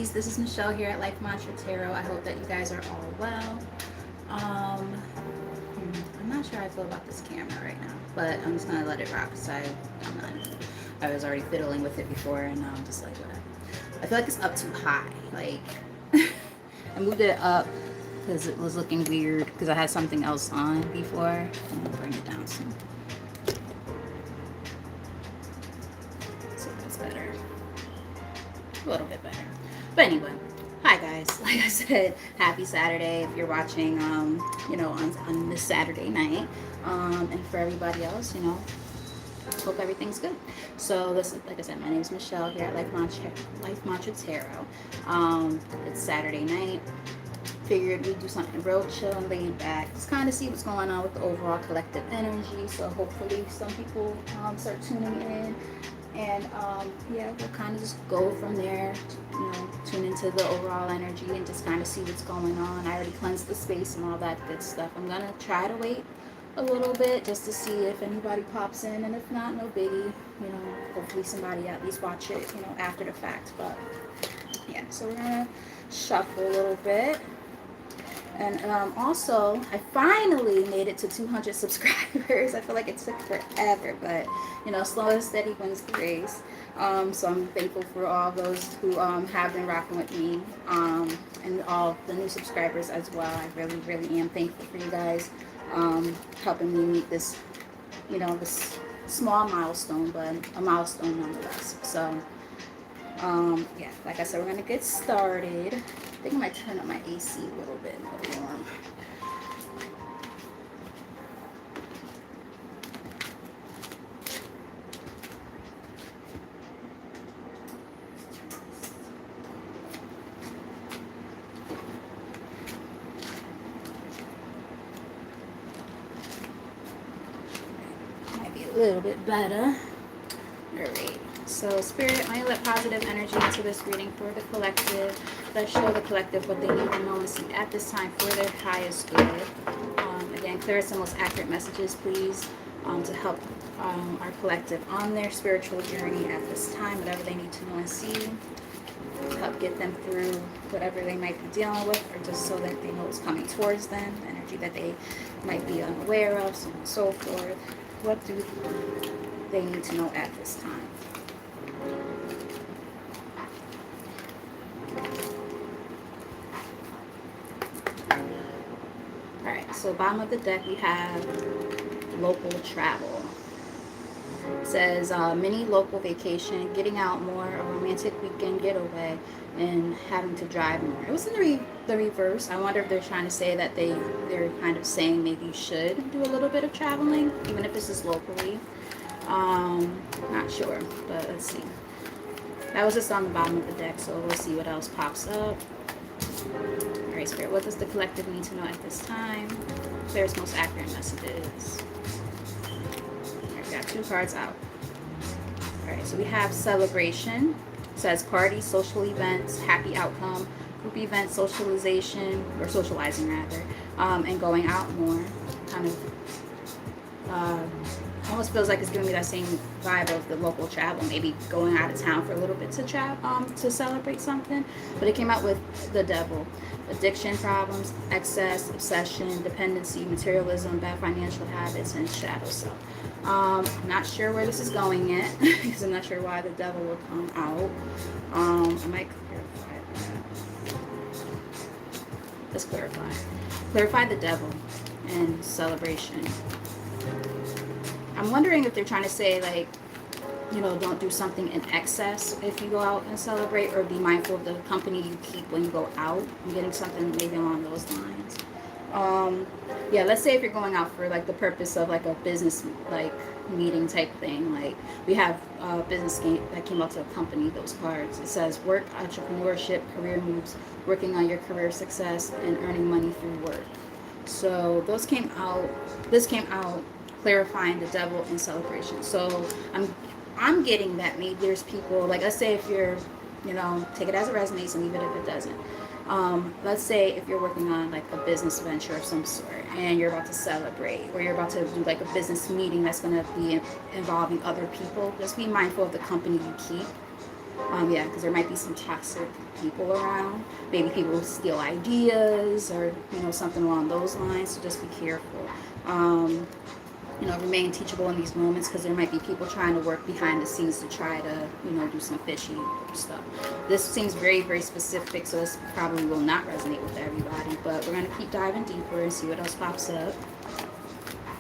lovies, this is Michelle here at Life Mantra Tarot. I hope that you guys are all well. I'm not sure how I feel about this camera right now, but I'm just gonna let it rock because I'm not. I was already fiddling with it before, and now I'm just like whatever. I feel like it's up too high. Like I moved it up because it was looking weird because I had something else on before. I'm gonna bring it down some. So that's better. A little bit better. But anyway, hi guys. Like I said, happy Saturday if you're watching, on this Saturday night. And for everybody else, hope everything's good. So this is, like I said, my name is Michelle here at Life Mantra Tarot. It's Saturday night. Figured we'd do something real chill and laid back. Just kind of see what's going on with the overall collective energy. So hopefully some people start tuning in. And we'll kind of just go from there, tune into the overall energy and just kind of see what's going on. I already cleansed the space and all that good stuff. I'm going to try to wait a little bit just to see if anybody pops in. And if not, no biggie. Hopefully somebody at least watch it, after the fact. But, yeah, so we're going to shuffle a little bit. And also, I finally made it to 200 subscribers. I feel like it took forever, but, slow and steady wins the race. So I'm thankful for all those who have been rocking with me and all the new subscribers as well. I really, really am thankful for you guys helping me meet this, this small milestone, but a milestone nonetheless. So, like I said, we're going to get started. I think I might turn up my AC a little bit more warm. Might be a little bit better. All right. So, Spirit, I let positive energy into this reading for the collective. Let's show the collective what they need to know and see at this time for their highest good. Again, clearest and most accurate messages, please, to help our collective on their spiritual journey at this time. Whatever they need to know and see, to help get them through whatever they might be dealing with, or just so that they know what's coming towards them, the energy that they might be unaware of, so on and so forth. What do they need to know at this time? Alright, so bottom of the deck we have local travel. It says mini local vacation, getting out more, a romantic weekend getaway, and having to drive more. It was in the reverse. I wonder if they're trying to say that they're kind of saying maybe you should do a little bit of traveling, even if this is locally. Not sure, but let's see. That was just on the bottom of the deck, so we'll see what else pops up. Alright, Spirit, what does the collective need to know at this time? Clearest, most accurate messages. Alright, we got 2 cards out. Alright, so we have celebration. It says party, social events, happy outcome, group event, socialization, or socializing rather, and going out more. Kind of almost feels like it's giving me that same vibe of the local travel, maybe going out of town for a little bit to celebrate something. But it came out with the devil. Addiction problems, excess, obsession, dependency, materialism, bad financial habits, and shadow self. Not sure where this is going yet, because I'm not sure why the devil will come out. I might clarify that. Let's clarify. Clarify the devil and celebration. I'm wondering if they're trying to say, like, don't do something in excess if you go out and celebrate, or be mindful of the company you keep when you go out. I'm getting something maybe along those lines. Let's say if you're going out for, like, the purpose of, like, a business, like, meeting type thing. Like, we have a business game that came out to accompany those cards. It says work, entrepreneurship, career moves, working on your career success, and earning money through work. So this came out clarifying the devil and celebration. So I'm getting that maybe there's people, like, let's say if you're, take it as it resonates and leave it if it doesn't. Let's say if you're working on, like, a business venture of some sort, and you're about to celebrate, or you're about to do, like, a business meeting that's going to be involving other people. Just be mindful of the company you keep. Yeah, because there might be some toxic people around. Maybe people steal ideas or, something along those lines. So just be careful. Remain teachable in these moments because there might be people trying to work behind the scenes to try to, do some fishy stuff. This seems very, very specific, so this probably will not resonate with everybody, but we're going to keep diving deeper and see what else pops up.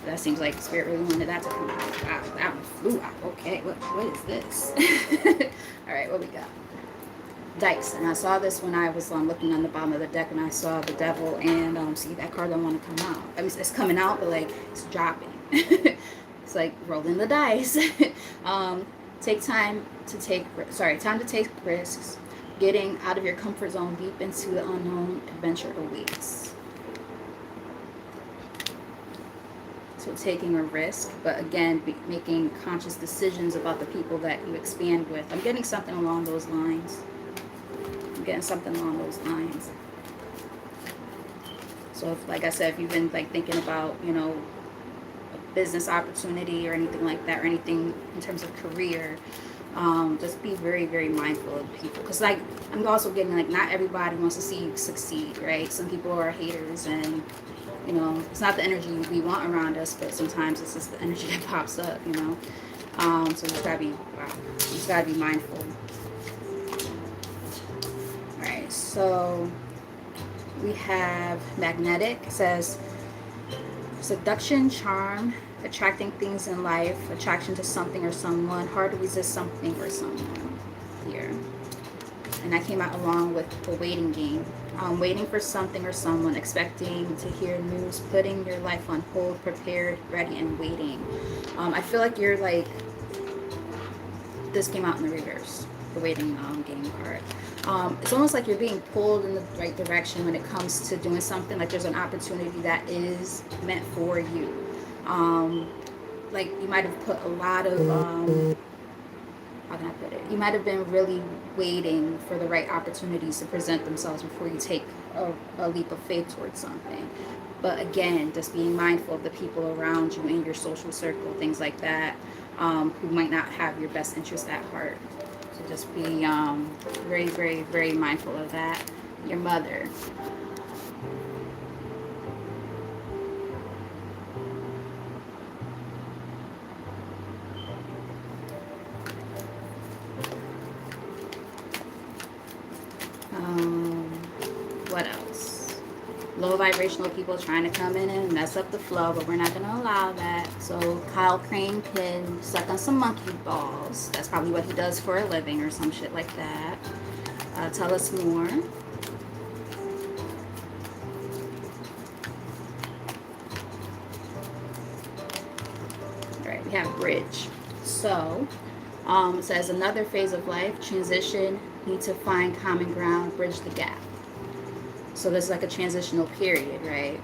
That seems like Spirit really wanted that to come out. Wow, that one flew out. Okay, what is this? All right, what we got? Dice, and I saw this when I was looking on the bottom of the deck, and I saw the devil, and see, that card don't want to come out. I mean, it's coming out, but like it's dropping. It's like rolling the dice. Take time to take risks. Getting out of your comfort zone, deep into the unknown, adventure awaits. So taking a risk, but again, making conscious decisions about the people that you expand with. I'm getting something along those lines. So if, like I said, if you've been like thinking about, a business opportunity or anything like that, or anything in terms of career, just be very, very mindful of people. Because like I'm also getting like not everybody wants to see you succeed, right? Some people are haters, and it's not the energy we want around us, but sometimes it's just the energy that pops up, So you just gotta be mindful. Alright, so we have magnetic. It says seduction, charm, attracting things in life, attraction to something or someone, hard to resist something or someone here. And I came out along with the waiting game. Waiting for something or someone, expecting to hear news, putting your life on hold, prepared, ready, and waiting. I feel like you're like, this came out in the reverse, the waiting game card. It's almost like you're being pulled in the right direction when it comes to doing something. Like there's an opportunity that is meant for you. Like you might have put a lot of, how can I put it? You might have been really waiting for the right opportunities to present themselves before you take a leap of faith towards something. But again, just being mindful of the people around you in your social circle, things like that, who might not have your best interest at heart. So just be very, very, very mindful of that. Your mother. What else? Low vibrational people trying to come in and mess up the flow, but we're not going to allow that. So Kyle Crane can suck on some monkey balls. That's probably what he does for a living or some shit like that. Tell us more. Alright, we have bridge. So, it says another phase of life, transition, need to find common ground, bridge the gap. So there's like a transitional period, right?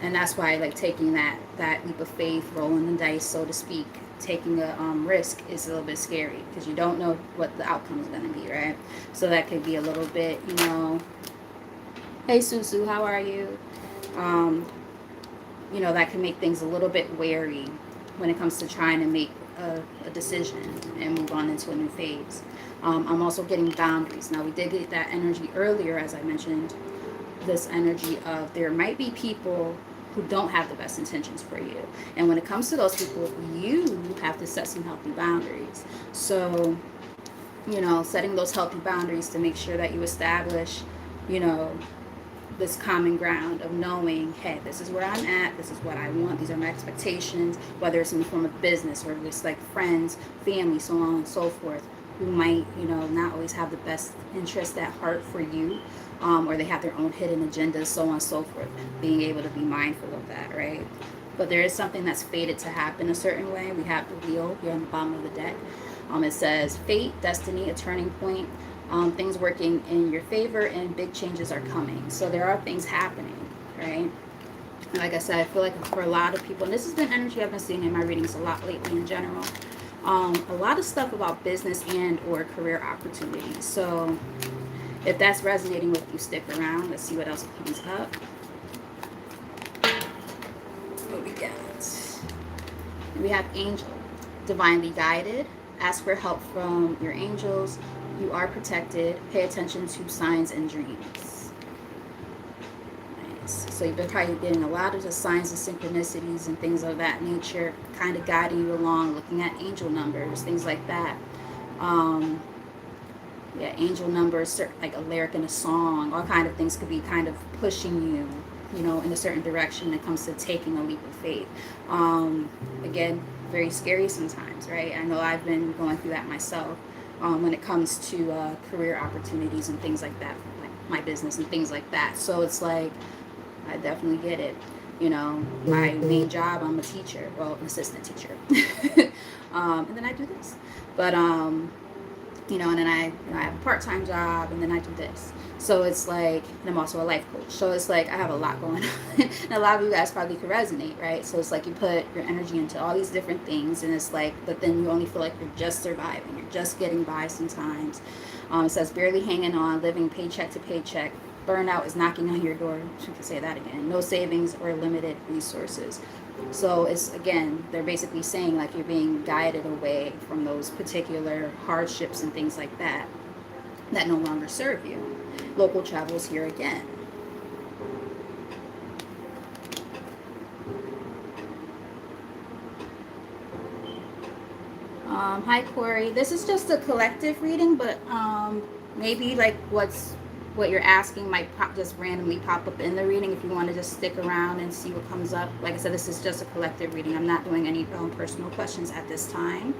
And that's why like taking that leap of faith, rolling the dice, so to speak, taking a risk is a little bit scary because you don't know what the outcome is going to be, right? So that could be a little bit, hey Susu, how are you? That can make things a little bit wary when it comes to trying to make a decision and move on into a new phase. I'm also getting boundaries. Now we did get that energy earlier, as I mentioned, this energy of there might be people who don't have the best intentions for you. And when it comes to those people, you have to set some healthy boundaries. So, setting those healthy boundaries to make sure that you establish, this common ground of knowing, hey, this is where I'm at, this is what I want, these are my expectations, whether it's in the form of business or just like friends, family, so on and so forth, who might, not always have the best interest at heart for you. Or they have their own hidden agendas, so on and so forth. Being able to be mindful of that, right? But there is something that's fated to happen a certain way. We have the wheel here on the bottom of the deck. It says fate, destiny, a turning point, things working in your favor, and big changes are coming. So there are things happening, right? And like I said, I feel like for a lot of people, and this has been energy I've been seeing in my readings a lot lately in general, a lot of stuff about business and or career opportunities. So if that's resonating with you, stick around. Let's see what else comes up. What we got? We have angel. Divinely guided. Ask for help from your angels. You are protected. Pay attention to signs and dreams. Nice. So you've been probably getting a lot of the signs and synchronicities and things of that nature, kind of guiding you along, looking at angel numbers, things like that. Um, yeah, angel numbers, like a lyric in a song, all kind of things could be kind of pushing you, in a certain direction when it comes to taking a leap of faith. Again, very scary sometimes, right? I know I've been going through that myself when it comes to career opportunities and things like that, like my business and things like that. So it's like, I definitely get it. My main job, I'm a teacher, well, an assistant teacher. And then I do this. But, and then I have a part-time job, and then I do this. So it's like, and I'm also a life coach. So it's like I have a lot going on. And a lot of you guys probably can resonate, right? So it's like you put your energy into all these different things, and it's like, but then you only feel like you're just surviving. You're just getting by sometimes. It says barely hanging on, living paycheck to paycheck. Burnout is knocking on your door. You can say that again. No savings or limited resources. So it's, again, they're basically saying like you're being guided away from those particular hardships and things like that no longer serve you. Local travel is here again. Hi Corey. This is just a collective reading, but maybe like what you're asking might just randomly pop up in the reading if you want to just stick around and see what comes up. Like I said, this is just a collective reading. I'm not doing any personal questions at this time.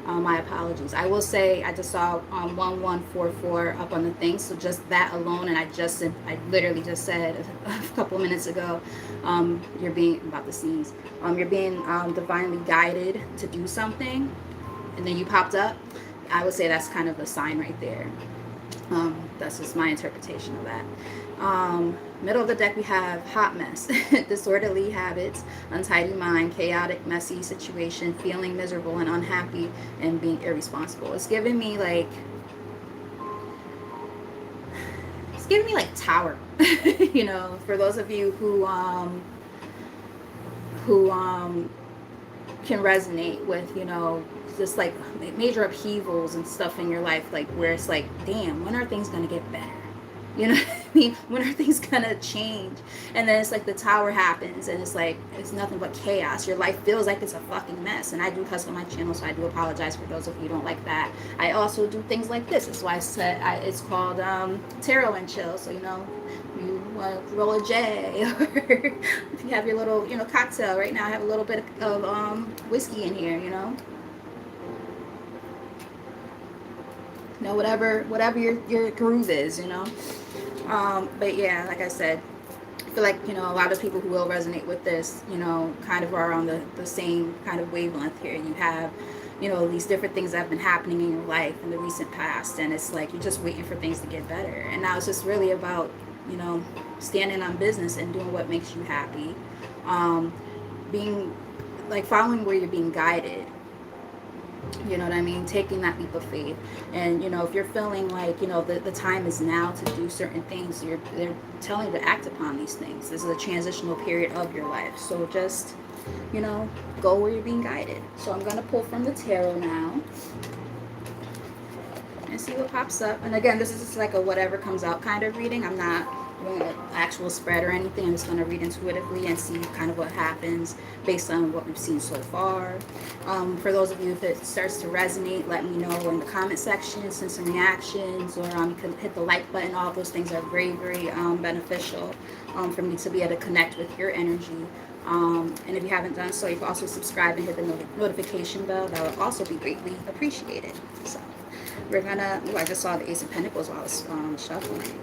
My apologies. I will say I just saw 1144 up on the thing, so just that alone, and I literally just said a couple of minutes ago, you're being, about the scenes, you're being divinely guided to do something, and then you popped up. I would say that's kind of a sign right there. That's just my interpretation of that. Middle of the deck we have hot mess, disorderly habits, untidy mind, chaotic, messy situation, feeling miserable and unhappy, and being irresponsible. It's giving me like tower. For those of you who can resonate with, just like major upheavals and stuff in your life, like where it's like, damn, when are things gonna get better? You know what I mean? When are things gonna change? And then it's like the tower happens, and it's like it's nothing but chaos. Your life feels like it's a fucking mess. And I do cuss on my channel, so I do apologize for those of you who don't like that. I also do things like this. That's why I said it's called tarot and chill. So you want to roll a J, or if you have your little cocktail right now. I have a little bit of whiskey in here. Whatever your groove is, but yeah, like I said, I feel like a lot of people who will resonate with this kind of are on the same kind of wavelength here. You have these different things that have been happening in your life in the recent past, and it's like you're just waiting for things to get better, and now it's just really about standing on business and doing what makes you happy, being like following where you're being guided. You know what I mean? Taking that leap of faith. And, if you're feeling like, the time is now to do certain things, they're telling you to act upon these things. This is a transitional period of your life. So just, go where you're being guided. So I'm going to pull from the tarot now and see what pops up. And again, this is just like a whatever comes out kind of reading. I'm not doing an actual spread or anything. I'm just going to read intuitively and see kind of what happens based on what we've seen so far. For those of you, if it starts to resonate, let me know in the comment section, send some reactions, or you can hit the like button. All of those things are very, very beneficial for me to be able to connect with your energy. And if you haven't done so, you can also subscribe and hit the notification bell. That would also be greatly appreciated. So we're gonna, I just saw the Ace of Pentacles while I was shuffling.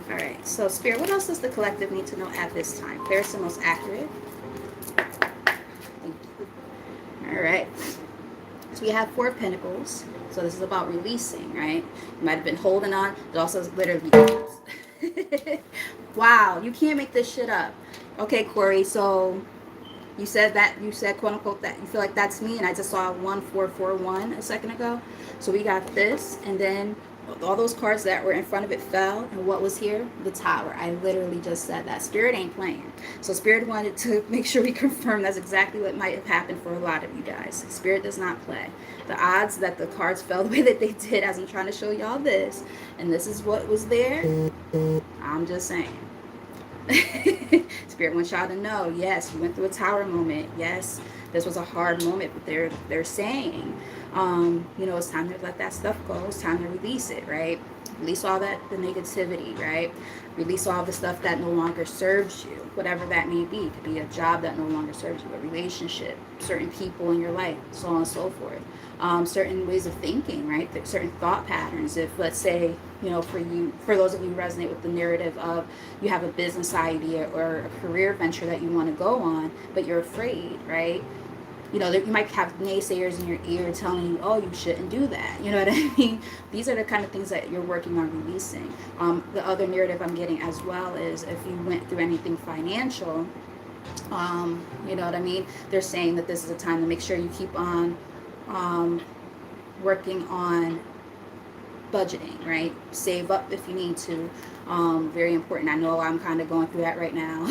All right, so Spirit, what else does the collective need to know at this time? Fairest and most accurate. Thank you. All right, so we have Four of Pentacles. So this is about releasing, right? You might have been holding on. It also is literally wow, you can't make this shit up. Okay, Corey, so you said quote unquote that you feel like that's me, and I just saw 1441 a second ago. So we got this, and then all those cards that were in front of it fell, and what was here? The Tower. I literally just said that. Spirit ain't playing. So Spirit wanted to make sure we confirm that's exactly what might have happened for a lot of you guys. Spirit does not play. The odds that the cards fell the way that they did, as I'm trying to show y'all this, and this is what was there, I'm just saying. Spirit wants y'all to know, yes, you went through a Tower moment. Yes, this was a hard moment, but they're saying, it's time to let that stuff go. It's time to release it, right? Release all the negativity, right? Release all the stuff that no longer serves you, whatever that may be. It could be a job that no longer serves you, a relationship, certain people in your life, so on and so forth. Certain ways of thinking, right? Certain thought patterns. If, let's say, for those of you who resonate with the narrative of you have a business idea or a career venture that you want to go on, but you're afraid, right? You might have naysayers in your ear telling you, oh, you shouldn't do that. You know what I mean? These are the kind of things that you're working on releasing. The other narrative I'm getting as well is if you went through anything financial, you know what I mean? They're saying that this is a time to make sure you keep on working on budgeting, right? Save up if you need to. Very important. I know I'm kind of going through that right now.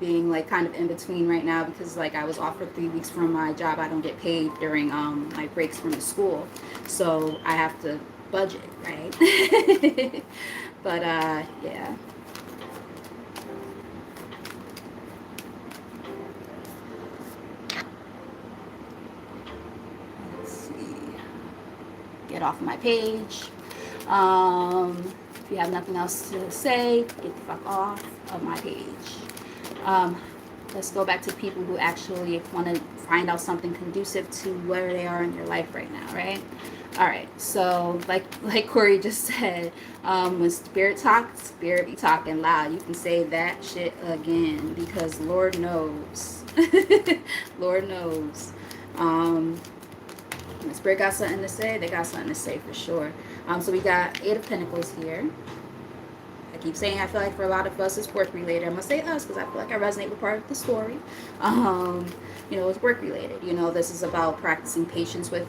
Being like kind of in between right now because like I was off for 3 weeks from my job. I don't get paid during my breaks from the school. So I have to budget, right? But yeah. Let's see. Get off my page. If you have nothing else to say, get the fuck off of my page. Let's go back to people who actually want to find out something conducive to where they are in their life right now, right? All right, so like Corey just said, when Spirit talks, Spirit be talking loud. You can say that shit again because Lord knows. Lord knows. When Spirit got something to say, they got something to say for sure. So we got 8 of Pentacles here. I keep saying I feel like for a lot of us it's work related. I'm gonna say us because I feel like I resonate with part of the story. It's work related. This is about practicing patience with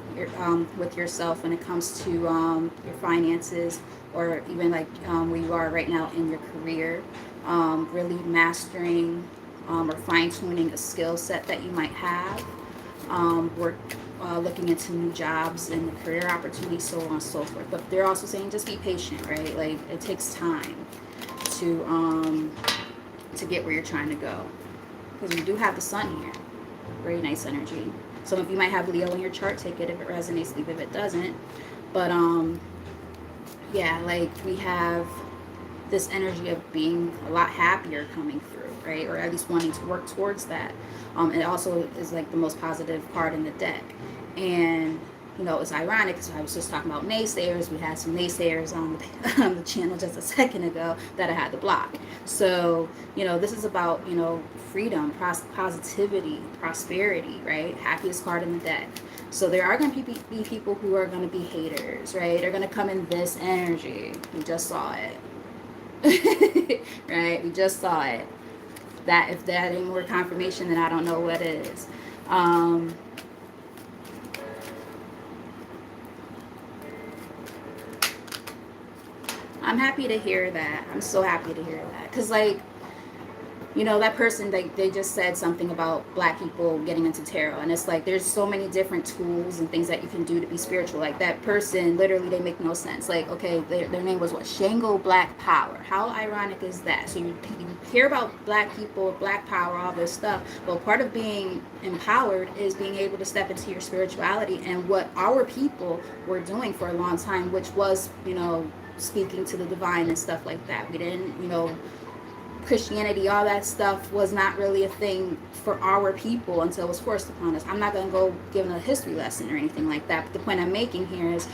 yourself when it comes to your finances, or even like where you are right now in your career. Really mastering or fine tuning a skill set that you might have. Looking into new jobs and career opportunities, so on and so forth. But they're also saying just be patient, right? Like it takes time to get where you're trying to go, because we do have the sun here. Very nice energy. Some of you might have Leo in your chart. Take it if it resonates, leave it if it doesn't. But yeah, like we have this energy of being a lot happier coming through, right? Or at least wanting to work towards that. It also is like the most positive card in the deck. And it's ironic because I was just talking about naysayers. We had some naysayers on the channel just a second ago that I had to block. So this is about freedom, positivity, prosperity, right? Happiest card in the deck. So there are going to be people who are going to be haters, right? They're going to come in this energy. We just saw it. Right? We just saw it. That if that ain't more confirmation, then I don't know what is. I'm happy to hear that. I'm so happy to hear that. Because, that person, they just said something about Black people getting into tarot. And it's like, there's so many different tools and things that you can do to be spiritual. Like, that person, literally, they make no sense. Like, okay, their name was what? Shango Black Power. How ironic is that? So you hear about Black people, Black Power, all this stuff. Well, part of being empowered is being able to step into your spirituality and what our people were doing for a long time, which was, speaking to the divine and stuff like that. We didn't, Christianity, all that stuff was not really a thing for our people until it was forced upon us. I'm not going to go give a history lesson or anything like that, but the point I'm making here is,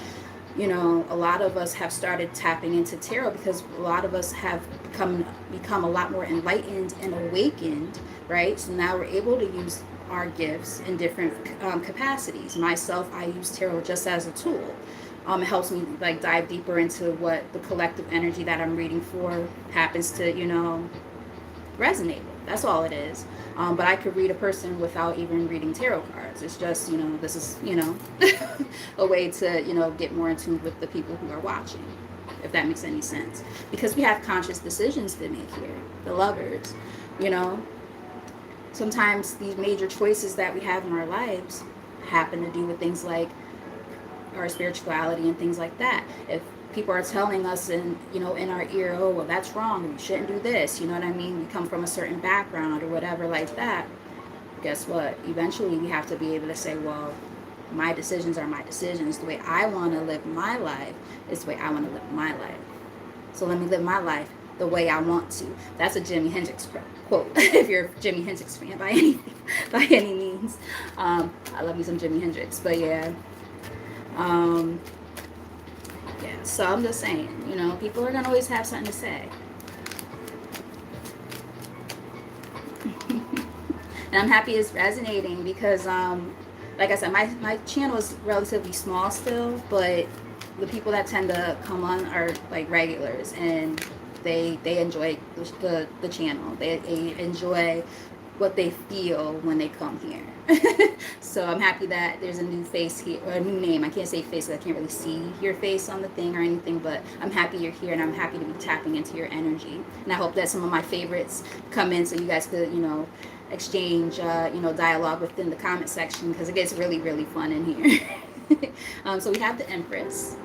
a lot of us have started tapping into tarot because a lot of us have become a lot more enlightened and awakened, right? So now we're able to use our gifts in different capacities. Myself, I use tarot just as a tool. It helps me dive deeper into what the collective energy that I'm reading for happens to, resonate with. That's all it is. But I could read a person without even reading tarot cards. It's just, this is, a way to, get more in tune with the people who are watching, if that makes any sense. Because we have conscious decisions to make here, the lovers, you know. Sometimes these major choices that we have in our lives happen to do with things like our spirituality and things like that. If people are telling us in our ear, oh, well, that's wrong, you shouldn't do this, you know what I mean, we come from a certain background or whatever like that, guess what, eventually we have to be able to say, well, my decisions are my decisions. The way I want to live my life is the way I want to live my life. So let me live my life the way I want to. That's a Jimi Hendrix quote. If you're a Jimi Hendrix fan by any means, I love me some Jimi Hendrix. But yeah, yeah. So I'm just saying, people are gonna always have something to say, and I'm happy it's resonating because, like I said, my channel is relatively small still, but the people that tend to come on are like regulars, and they enjoy the channel. They enjoy what they feel when they come here. So I'm happy that there's a new face here, or a new name. I can't say face because I can't really see your face on the thing or anything, but I'm happy you're here, and I'm happy to be tapping into your energy. And I hope that some of my favorites come in so you guys could, exchange, dialogue within the comment section, because it gets really, really fun in here. So we have the Empress.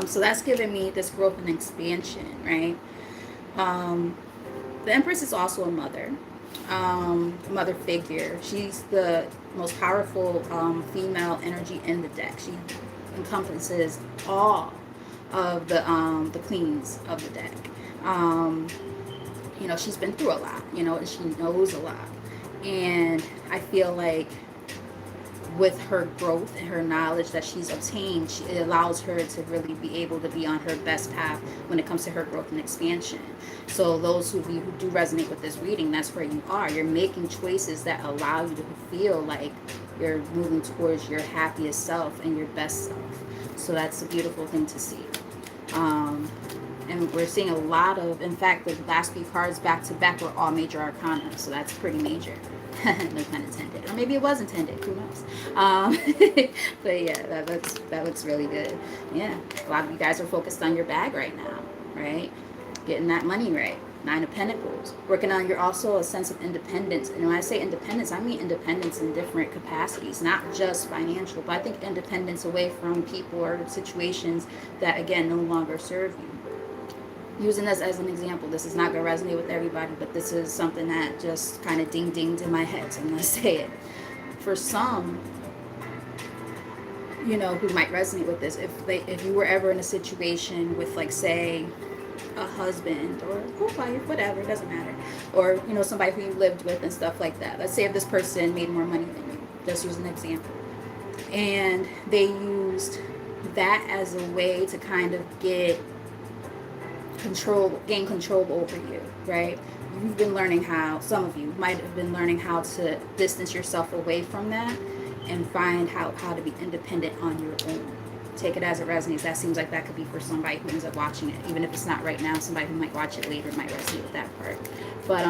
So that's giving me this growth and expansion, right? The Empress is also a mother figure. She's the most powerful female energy in the deck. She encompasses all of the queens of the deck. She's been through a lot, and she knows a lot. And I feel like with her growth and her knowledge that she's obtained, it allows her to really be able to be on her best path when it comes to her growth and expansion. So those of you who do resonate with this reading, that's where you are. You're making choices that allow you to feel like you're moving towards your happiest self and your best self. So that's a beautiful thing to see. And we're seeing a lot of, in fact, the last few cards back to back were all major arcana, so that's pretty major. No pun intended, or maybe it was intended, who knows. But yeah, that looks really good. Yeah, a lot of you guys are focused on your bag right now, right? Getting that money right. 9 of Pentacles. Working on your also a sense of independence. And when I say independence, I mean independence in different capacities, not just financial, but I think independence away from people or situations that, again, no longer serve you. Using this as an example, this is not going to resonate with everybody, but this is something that just kind of dinged in my head, so I'm going to say it. For some, who might resonate with this, if you were ever in a situation with, like, say, a husband or a wife, whatever, it doesn't matter, or, somebody who you lived with and stuff like that. Let's say if this person made more money than you, just use an example, and they used that as a way to kind of gain control over you, right? You've been learning how, some of you might have been learning how to distance yourself away from that and find how to be independent on your own. Take it as it resonates. That seems like that could be for somebody who ends up watching it, even if it's not right now. Somebody who might watch it later might resonate with that part. But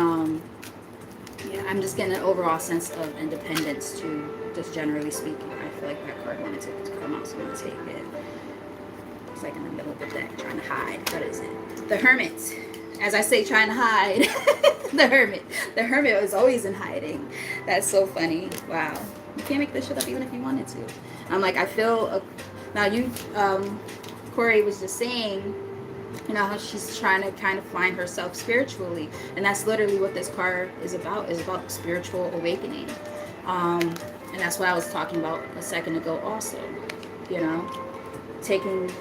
yeah, I'm just getting an overall sense of independence too, just generally speaking. I feel like that card wanted to come out, so I'm gonna take it. It's like in the middle of the deck, trying to hide. What is it? The Hermit. As I say, trying to hide. The Hermit. The Hermit is always in hiding. That's so funny. Wow. You can't make this shit up even if you wanted to. I'm like, I feel... now you, Corey was just saying, how she's trying to kind of find herself spiritually. And that's literally what this card is about spiritual awakening. And that's what I was talking about a second ago also. Taking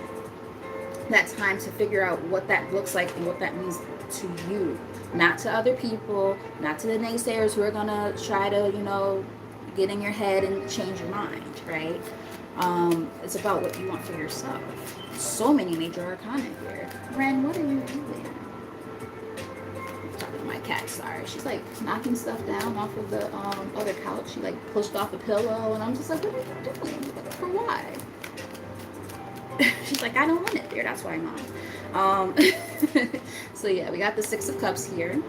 that time to figure out what that looks like and what that means to you, not to other people, not to the naysayers who are gonna try to get in your head and change your mind, right? It's about what you want for yourself. So many major arcana here. Ren, what are you doing? I'm talking to my cat, sorry. She's like knocking stuff down off of the other couch. She like pushed off a pillow, and I'm just like, what are you doing? For why? She's like, I don't want it there. That's why I'm on. So yeah, we got the 6 of Cups here.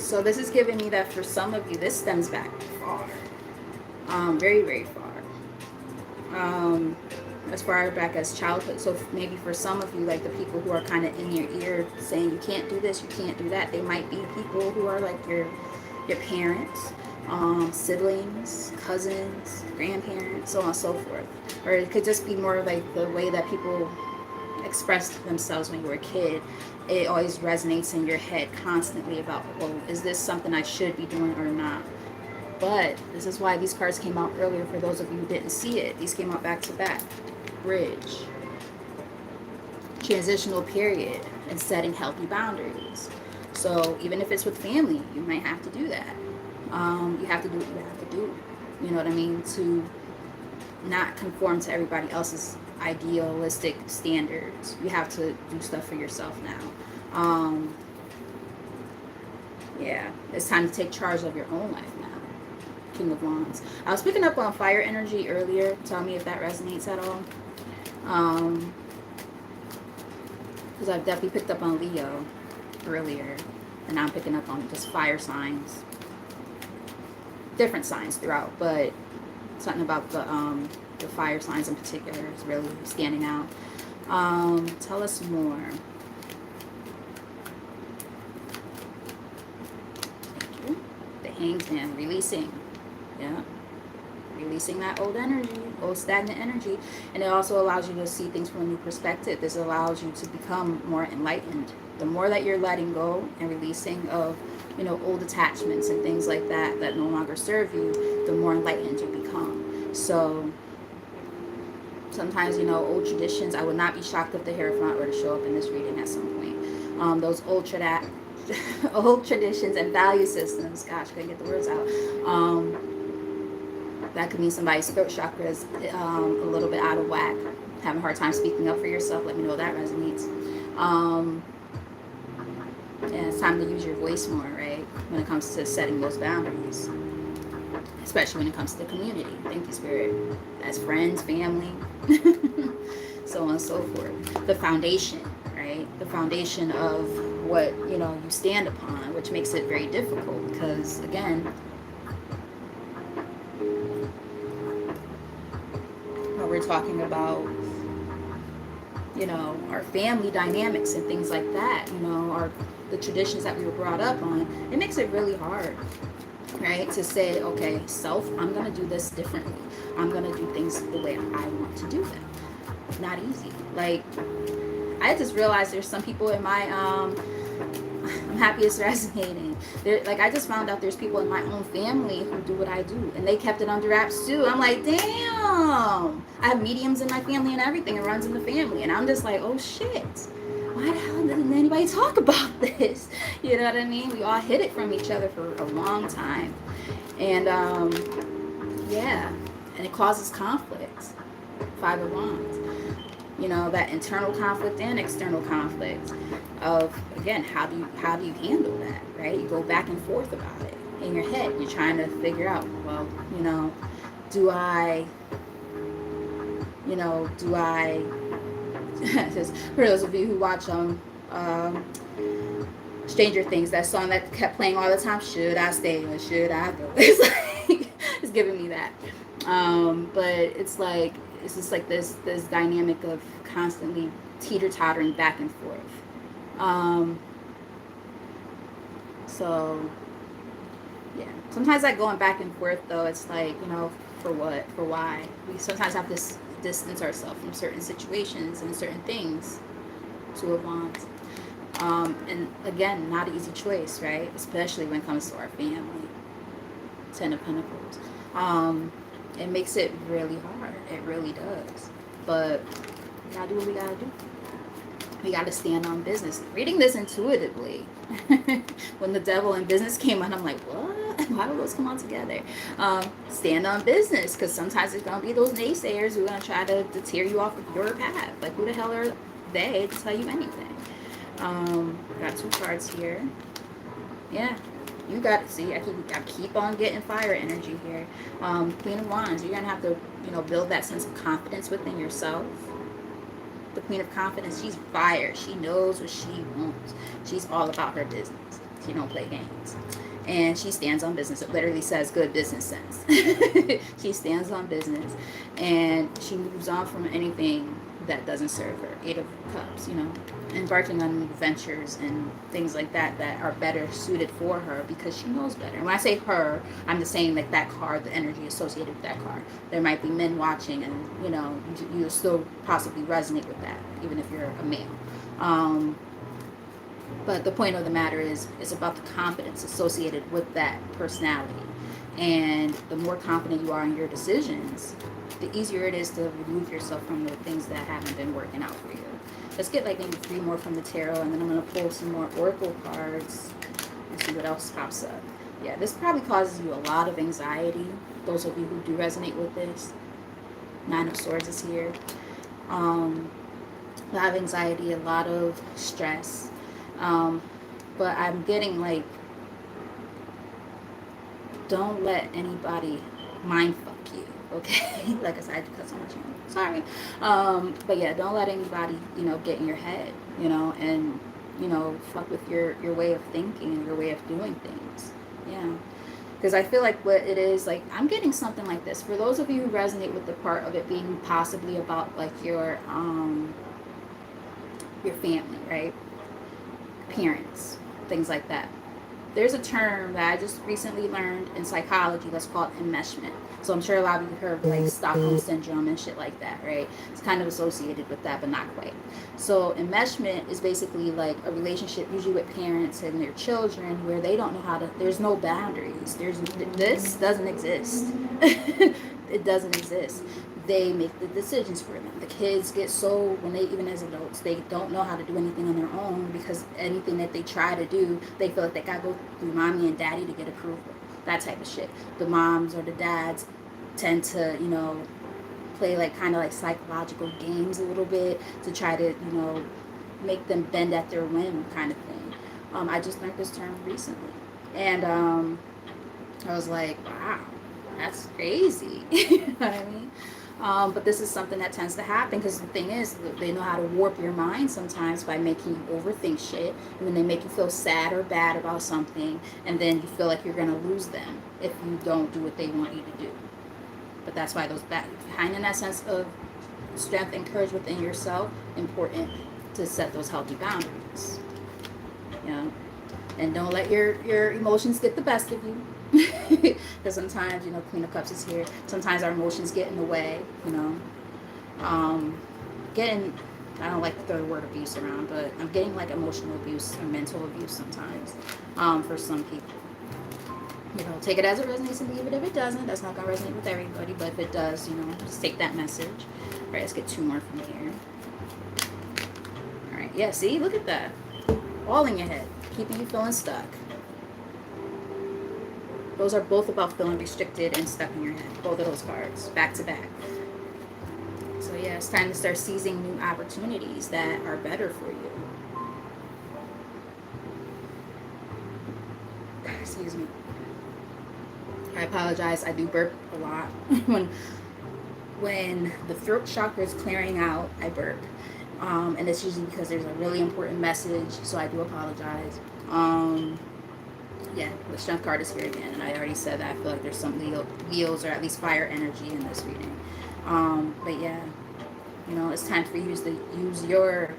So this is giving me that for some of you, this stems back far. Very, very far. As far back as childhood. So maybe for some of you, like the people who are kind of in your ear saying you can't do this, you can't do that, they might be people who are like your parents, siblings, cousins, grandparents, so on and so forth. Or it could just be more like the way that people expressed themselves when you were a kid. It always resonates in your head constantly about, well, is this something I should be doing or not? But this is why these cards came out earlier for those of you who didn't see it. These came out back to back. Bridge. Transitional period and setting healthy boundaries. So even if it's with family, you might have to do that. You have to do what you have to do. You know what I mean? To not conform to everybody else's idealistic standards. You have to do stuff for yourself now. Yeah, it's time to take charge of your own life now. King of Wands. I was picking up on fire energy earlier. Tell me if that resonates at all. Because I've definitely picked up on Leo earlier, and now I'm picking up on just fire signs. Different signs throughout, but something about the fire signs in particular is really standing out. Tell us more. Thank you. The Hanged Man, releasing. Yeah. Releasing that old energy, old stagnant energy. And it also allows you to see things from a new perspective. This allows you to become more enlightened. The more that you're letting go and releasing of, old attachments and things like that that no longer serve you, the more enlightened you become. So sometimes, old traditions, I would not be shocked if the Hierophant were to show up in this reading at some point. Those old traditions and value systems, gosh, couldn't get the words out. That could mean somebody's throat chakra is a little bit out of whack, having a hard time speaking up for yourself. Let me know if that resonates. And it's time to use your voice more, right? When it comes to setting those boundaries, especially when it comes to the community. Thank you, Spirit. As friends, family, so on and so forth. The foundation, right? The foundation of what, you stand upon, which makes it very difficult because, again, we're talking about, our family dynamics and things like that, the traditions that we were brought up on. It makes it really hard, right? To say, okay, self, I'm going to do this differently. I'm going to do things the way I want to do them. Not easy. Like, I just realized there's some people in my, I'm happy it's resonating. I just found out there's people in my own family who do what I do, and they kept it under wraps too. I'm like, damn. I have mediums in my family and everything. It runs in the family, and I'm just like, oh shit. Why the hell didn't anybody talk about this? You know what I mean? We all hid it from each other for a long time, and yeah, and it causes conflict. Five of Wands. That internal conflict and external conflict of, again, how do you handle that, right? You go back and forth about it in your head. You're trying to figure out, well, do I just for those of you who watch Stranger Things, that song that kept playing all the time, should I stay or should I go? It's like, it's giving me that. But it's like, it's just like this dynamic of constantly teeter-tottering back and forth. So yeah, sometimes like going back and forth though, it's like, for what, for why? We sometimes have to distance ourselves from certain situations and certain things. Two of Wands. And again, not an easy choice, right? Especially when it comes to our family. Ten of Pentacles. It makes it really hard. It really does. But we gotta do what we gotta do. We gotta stand on business. Reading this intuitively. When the devil and business came out, I'm like, what? Why do those come on together? Stand on business, because sometimes there's gonna be those naysayers who are gonna try to tear you off of your path. Like, who the hell are they to tell you anything? Got two cards here. Yeah. You got to see. I keep on getting fire energy here. Queen of Wands. You're gonna have to, build that sense of confidence within yourself. The Queen of Confidence. She's fire. She knows what she wants. She's all about her business. She don't play games. And she stands on business. It literally says good business sense. She stands on business, and she moves on from anything that doesn't serve her. Eight of Cups, embarking on new ventures and things like that that are better suited for her because she knows better. And when I say her, I'm just saying like that card, the energy associated with that card. There might be men watching, and you'll still possibly resonate with that, even if you're a male. But the point of the matter is, it's about the confidence associated with that personality. And the more confident you are in your decisions, the easier it is to remove yourself from the things that haven't been working out for you. Let's get like maybe 3 more from the tarot, and then I'm going to pull some more oracle cards and see what else pops up. Yeah, this probably causes you a lot of anxiety. Those of you who do resonate with this. 9 of Swords is here. A lot of anxiety, a lot of stress. But I'm getting like, don't let anybody mind fuck you, okay? Like I said, I had to cut so much in. Sorry. But yeah, don't let anybody, get in your head, and, fuck with your way of thinking and your way of doing things. Yeah. Because I feel like what it is, like, I'm getting something like this. For those of you who resonate with the part of it being possibly about, like, your family, right? Parents, things like that. There's a term that I just recently learned in psychology that's called enmeshment. So I'm sure a lot of you heard of like Stockholm syndrome and shit like that, right? It's kind of associated with that, but not quite. So enmeshment is basically like a relationship, usually with parents and their children, where they don't know how to. There's no boundaries. This doesn't exist. It doesn't exist. They make the decisions for them. The kids get so, when they, even as adults, they don't know how to do anything on their own, because anything that they try to do, they feel like they gotta go through mommy and daddy to get approval. That type of shit. The moms or the dads tend to, play like kind of like psychological games a little bit to try to, make them bend at their whim, kind of thing. I just learned this term recently, and I was like, wow, that's crazy. You know what I mean? But this is something that tends to happen, because the thing is, they know how to warp your mind sometimes by making you overthink shit, and then they make you feel sad or bad about something, and then you feel like you're going to lose them if you don't do what they want you to do. But that's why finding that sense of strength and courage within yourself, important to set those healthy boundaries. And don't let your emotions get the best of you. Because sometimes, Queen of Cups is here. Sometimes our emotions get in the way, getting, I don't like to throw the word abuse around, but I'm getting like emotional abuse or mental abuse sometimes, for some people. Take it as it resonates and leave it if it doesn't. That's not going to resonate with everybody, but if it does, just take that message. All right, let's get 2 more from here. All right, yeah, see, look at that. All in your head, keeping you feeling stuck. Those are both about feeling restricted and stuck in your head. Both of those cards, back to back. So yeah, it's time to start seizing new opportunities that are better for you. Excuse me. I apologize. I do burp a lot. when the throat chakra is clearing out, I burp. And it's usually because there's a really important message, so I do apologize. Yeah, the strength card is here again, and I already said that I feel like there's some Leos or at least fire energy in this reading. But yeah, it's time for you to use your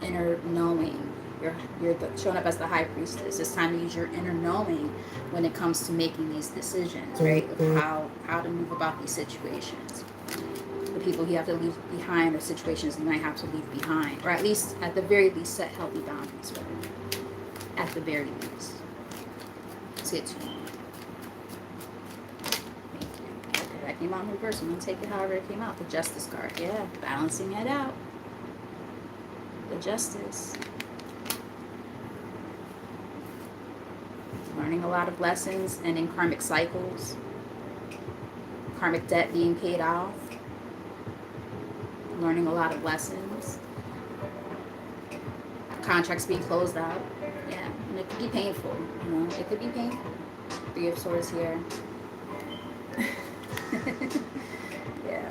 inner knowing. You're showing up as the high priestess. It's time to use your inner knowing when it comes to making these decisions, right? Of how to move about these situations. The people you have to leave behind, or situations you might have to leave behind, or at the very least, set healthy boundaries with them. At the very least. Let's get 2 more. Thank you. Okay, that came out in reverse. I'm going to take it however it came out. The Justice card. Yeah, balancing it out. The Justice. Learning a lot of lessons, and in karmic cycles. Karmic debt being paid off. Learning a lot of lessons. Contracts being closed out. Yeah, and it could be painful. It could be painful. 3 of Swords here. Yeah.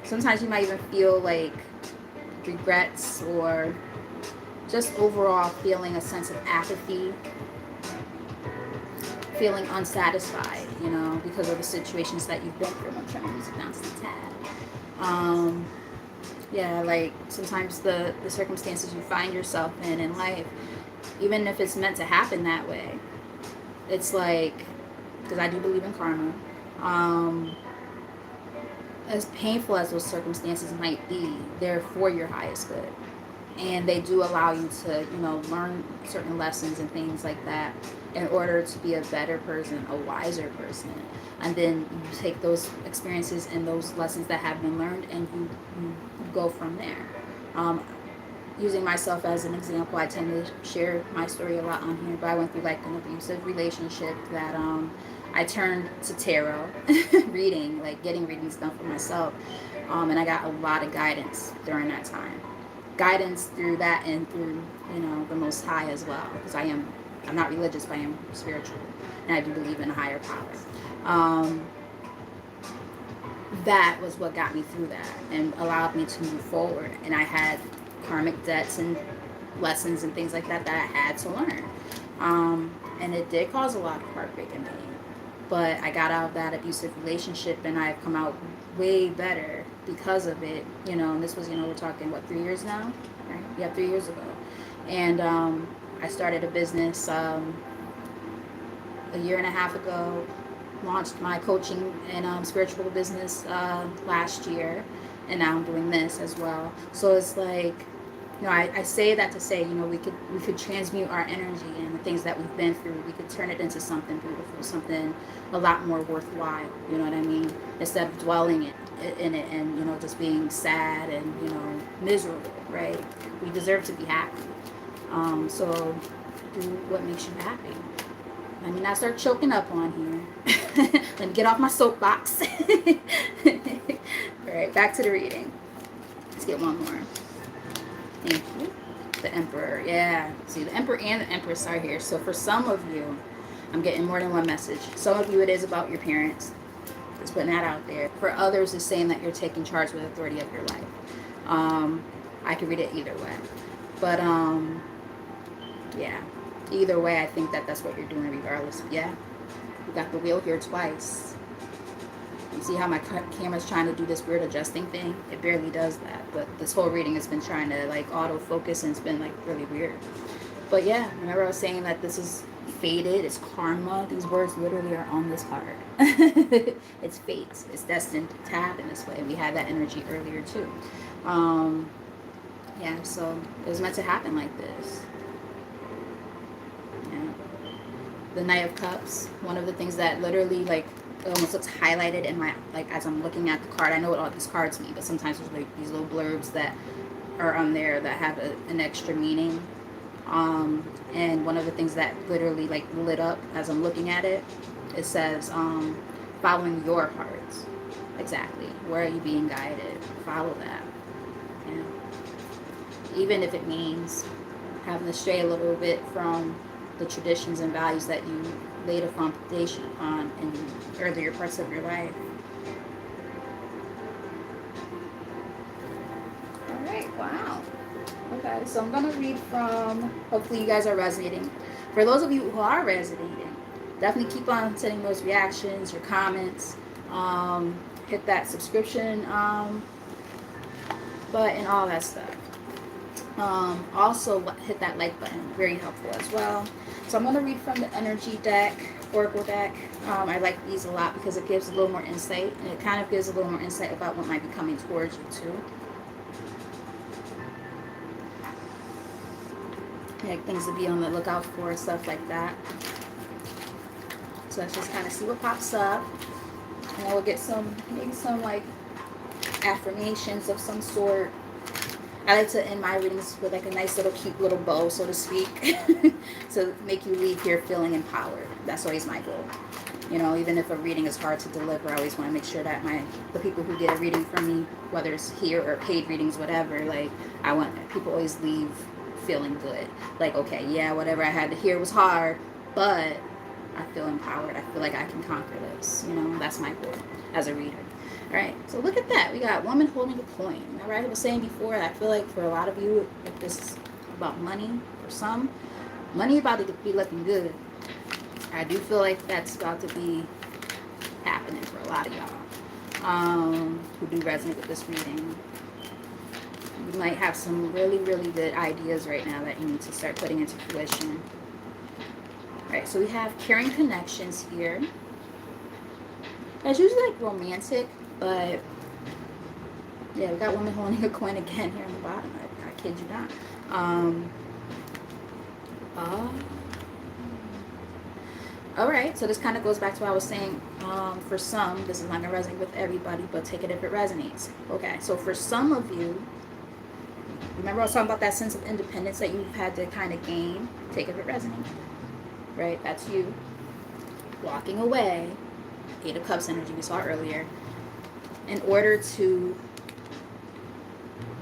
Sometimes you might even feel like regrets, or just overall feeling a sense of apathy, feeling unsatisfied, you know, because of the situations that you've been through. I'm trying to music down to the tad. Um, yeah, like sometimes the circumstances you find yourself in life, even if it's meant to happen that way, it's like, because I do believe in karma, um, as painful as those circumstances might be, they're for your highest good. And they do allow you to, you know, learn certain lessons and things like that in order to be a better person, a wiser person. And then you take those experiences and those lessons that have been learned, and you go from there. Um, Using myself as an example, I tend to share my story a lot on here, but I went through like an abusive relationship that I turned to tarot reading, like getting readings done for myself. And I got a lot of guidance during that time. Guidance through that and through, you know, the Most High as well. Because I'm not religious, but I am spiritual. And I do believe in a higher power. That was what got me through that and allowed me to move forward. And I had karmic debts and lessons and things like that that I had to learn. And it did cause a lot of heartbreak and pain. But I got out of that abusive relationship and I've come out way better because of it. You know, and this was, you know, we're talking, what, 3 years now? Right? Yeah, 3 years ago. And I started a business a year and a half ago, launched my coaching and spiritual business last year, and now I'm doing this as well. So it's like, you know, I say that to say, you know, we could transmute our energy and the things that we've been through. We could turn it into something beautiful, something a lot more worthwhile. You know what I mean? Instead of dwelling in it and, you know, just being sad and, you know, miserable, right? We deserve to be happy. So do what makes you happy. Let me not start choking up on here. Let me get off my soapbox. All right, back to the reading. Let's get one more. Thank you. The Emperor. Yeah. See, the Emperor and the Empress are here. So for some of you, I'm getting more than one message. Some of you, it is about your parents. Just putting that out there. For others, it's saying that you're taking charge with authority of your life. I could read it either way. But, yeah. Either way, I think that that's what you're doing regardless. Yeah. We got the wheel here twice. You see how my camera's trying to do this weird adjusting thing? It barely does that. But this whole reading has been trying to like autofocus and it's been like really weird. But yeah, remember I was saying that this is fated, it's karma. These words literally are on this card. It's fate. It's destined to happen this way. We had that energy earlier too. Yeah, so it was meant to happen like this. Yeah. The Knight of Cups, one of the things that literally like it almost looks highlighted in my, like as I'm looking at the card. I know what all these cards mean, but sometimes there's like these little blurbs that are on there that have an extra meaning. And one of the things that literally like lit up as I'm looking at it, it says, following your heart. Exactly. Where are you being guided? Follow that. Yeah. Even if it means having to stray a little bit from the traditions and values that you laid a foundation upon in earlier parts of your life. All right, wow. Okay, so I'm going to read from, hopefully you guys are resonating. For those of you who are resonating, definitely keep on sending those reactions, your comments, hit that subscription button, all that stuff. Also hit that like button, very helpful as well. So I'm going to read from the energy deck, oracle deck. I like these a lot because it gives a little more insight, and it kind of gives a little more insight about what might be coming towards you too. Like things to be on the lookout for, stuff like that. So let's just kind of see what pops up, and then we'll get some, maybe some like affirmations of some sort. I like to end my readings with like a nice little cute little bow, so to speak, to make you leave here feeling empowered. That's always my goal. You know, even if a reading is hard to deliver, I always want to make sure that the people who get a reading from me, whether it's here or paid readings, whatever, like I want people always leave feeling good. Like, okay, yeah, whatever I had to hear was hard, but I feel empowered. I feel like I can conquer this. You know, that's my goal as a reader. All right, so look at that. We got woman holding a coin. All right, I was saying before, I feel like for a lot of you, like this about money. For some, money about to be looking good. I do feel like that's about to be happening for a lot of y'all who do resonate with this reading. You might have some really, really good ideas right now that you need to start putting into fruition. All right, so we have caring connections here. That's usually like romantic, but yeah, we got women holding a coin again here on the bottom. I kid you not. All right, so this kind of goes back to what I was saying. For some, this is not going to resonate with everybody, but take it if it resonates. Okay, so for some of you, remember I was talking about that sense of independence that you've had to kind of gain? Take it if it resonates. Right, that's you walking away, 8 of Cups energy we saw earlier, in order to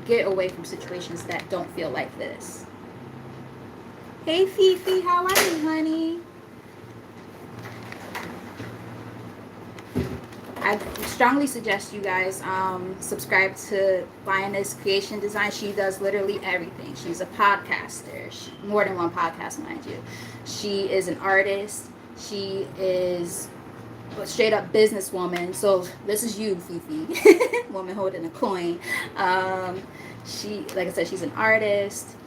get away from situations that don't feel like this. Hey Fifi, how are you, honey? I strongly suggest you guys subscribe to Lioness Creation Design. She does literally everything. She's a podcaster, more than one podcast, mind you. She is an artist. She is a straight up businesswoman. So this is you, Fifi, woman holding a coin. She, like I said, she's an artist.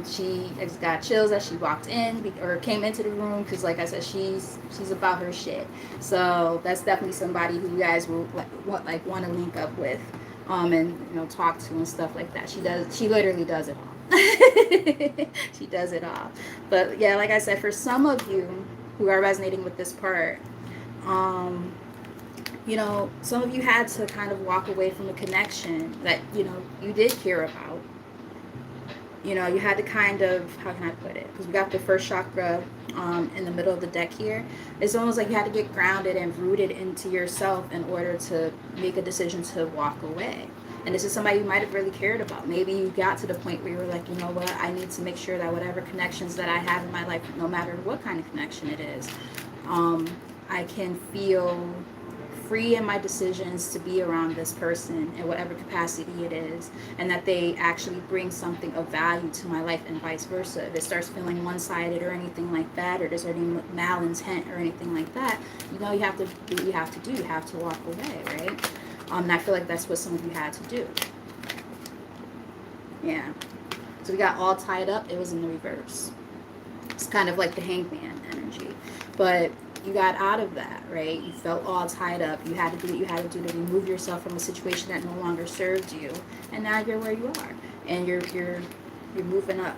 She got chills as she walked in or came into the room because, like I said, she's about her shit. So that's definitely somebody who you guys will want to link up with, and talk to and stuff like that. She literally does it all. She does it all. But yeah, like I said, for some of you who are resonating with this part, some of you had to kind of walk away from a connection that you did care about. You had to kind of, how can I put it? Because we got the first chakra in the middle of the deck here. It's almost like you had to get grounded and rooted into yourself in order to make a decision to walk away. And this is somebody you might have really cared about. Maybe you got to the point where you were like, you know what? I need to make sure that whatever connections that I have in my life, no matter what kind of connection it is, I can feel free in my decisions to be around this person in whatever capacity it is, and that they actually bring something of value to my life and vice versa. If it starts feeling one-sided or anything like that, or there's any malintent or anything like that, you have to do what you have to do. You have to walk away, right? And I feel like that's what some of you had to do. Yeah. So we got all tied up. It was in the reverse. It's kind of like the Hangman energy. But you got out of that, right? You felt all tied up. You had to do what you had to do to remove yourself from a situation that no longer served you. And now you're where you are. And you're moving up.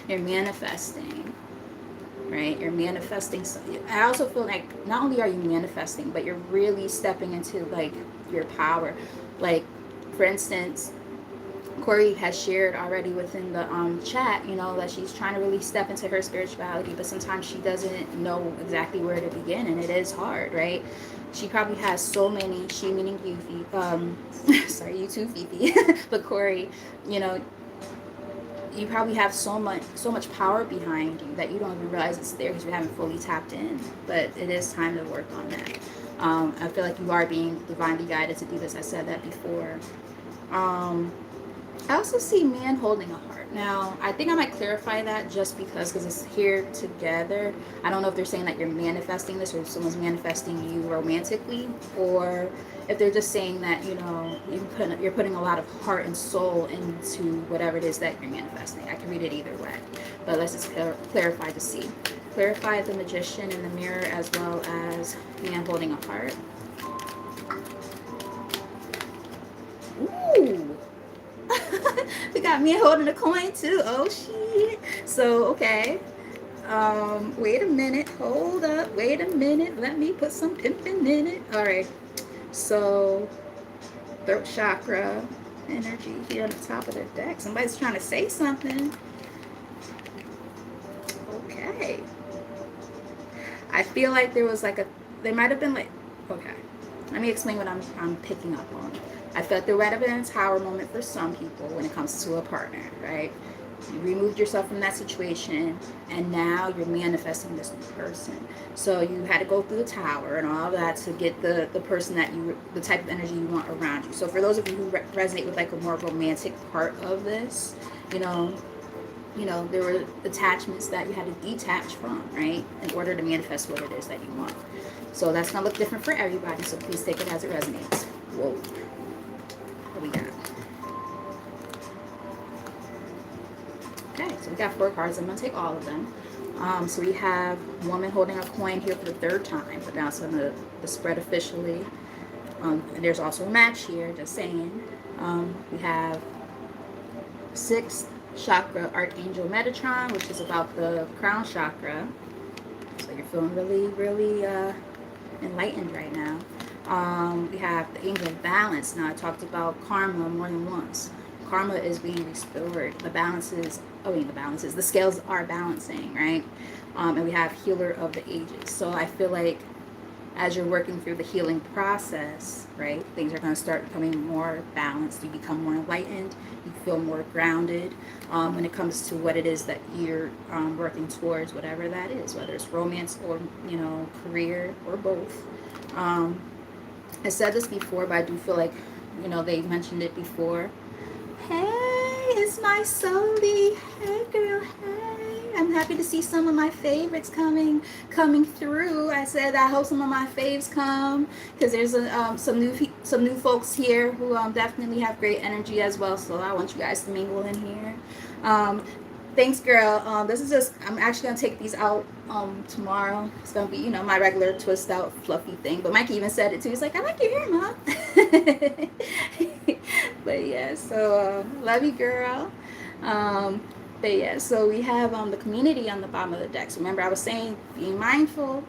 You're manifesting. Right? You're manifesting. I also feel like not only are you manifesting, but you're really stepping into like your power. Like, for instance, Corey has shared already within the chat, that she's trying to really step into her spirituality, but sometimes she doesn't know exactly where to begin, and it is hard, right? She probably has so many, she meaning you, Fifi, sorry, you too, Fifi, but Corey, you probably have so much power behind you that you don't even realize it's there because you haven't fully tapped in, but it is time to work on that. I feel like you are being divinely guided to do this. I said that before. I also see man holding a heart. Now, I think I might clarify that just because it's here together. I don't know if they're saying that you're manifesting this or if someone's manifesting you romantically, or if they're just saying that, you're putting a lot of heart and soul into whatever it is that you're manifesting. I can read it either way, but let's just clarify to see. Clarify the Magician in the mirror as well as man holding a heart. Ooh. We got me holding a coin too. Oh shit. So okay. Wait a minute. Hold up. Wait a minute. Let me put some pimping in it. Alright. So throat chakra energy here on the top of the deck. Somebody's trying to say something. Okay. I feel like there was there might have been okay. Let me explain what I'm picking up on. I felt there might have been a tower moment for some people when it comes to a partner, right? You removed yourself from that situation, and now you're manifesting this new person. So you had to go through the tower and all of that to get the person that you, the type of energy you want around you. So for those of you who resonate with like a more romantic part of this, you know, there were attachments that you had to detach from, right, in order to manifest what it is that you want. So that's gonna look different for everybody. So please take it as it resonates. Whoa, what we got? Okay, so we got 4 cards. I'm going to take all of them. So we have woman holding a coin here for the 3rd time, but now it's on the spread officially. And there's also a match here, just saying. We have 6th chakra, Archangel Metatron, which is about the crown chakra. So you're feeling really, really enlightened right now. We have the angel of balance. Now I talked about karma more than once. Karma is being restored. The scales are balancing, right? And we have healer of the ages. So I feel like as you're working through the healing process, right, things are going to start becoming more balanced. You become more enlightened. You feel more grounded when it comes to what it is that you're working towards, whatever that is, whether it's romance or, career or both. I said this before, but I do feel like, they mentioned it before. Hey, it's my Soli. Hey, girl. Hey, I'm happy to see some of my favorites coming through. I said I hope some of my faves come because there's some new folks here who definitely have great energy as well. So I want you guys to mingle in here. Thanks, girl. This is just, I'm actually gonna take these out tomorrow. It's gonna be, my regular twist out fluffy thing. But Mike even said it too. He's like, I like your hair, Mom. But yeah, so love you, girl. But yeah, so we have the community on the bottom of the deck. So remember, I was saying, being mindful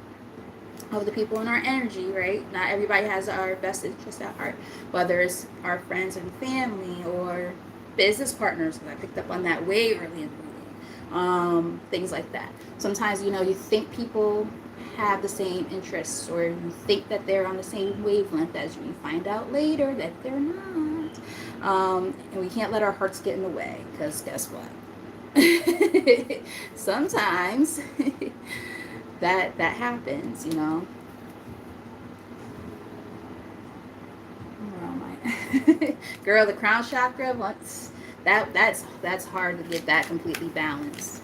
of the people in our energy, right? Not everybody has our best interest at heart, whether it's our friends and family or business partners. I picked up on that way early in the reading. Things like that. Sometimes, you think people have the same interests, or you think that they're on the same wavelength as you. You find out later that they're not. And we can't let our hearts get in the way, because guess what? Sometimes that happens, Where am I? Girl, the crown chakra, that's hard to get that completely balanced.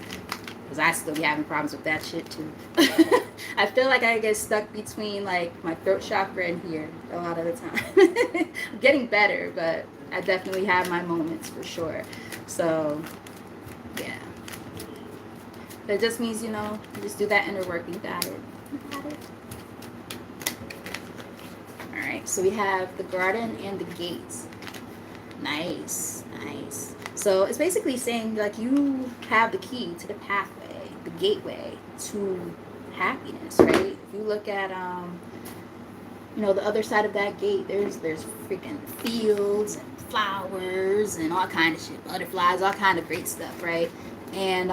Because I still be having problems with that shit too. I feel like I get stuck between like my throat chakra and here a lot of the time. I'm getting better, but I definitely have my moments for sure. So yeah. That just means, you just do that inner work. You got it. Alright, so we have the garden and the gates. Nice. So it's basically saying like you have the key to the pathway, the gateway to happiness, right? If you look at the other side of that gate, there's freaking fields and flowers and all kind of shit, butterflies, all kind of great stuff, right? And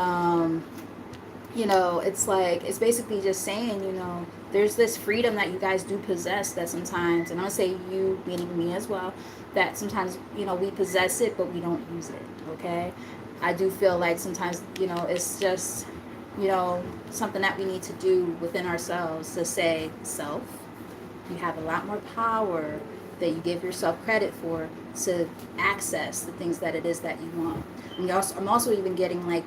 it's basically just saying, there's this freedom that you guys do possess that sometimes, and I'm gonna say you, meaning me as well, that sometimes, we possess it, but we don't use it, okay? I do feel like sometimes, it's just, something that we need to do within ourselves to say, self, you have a lot more power that you give yourself credit for to access the things that it is that you want. And I'm also even getting like,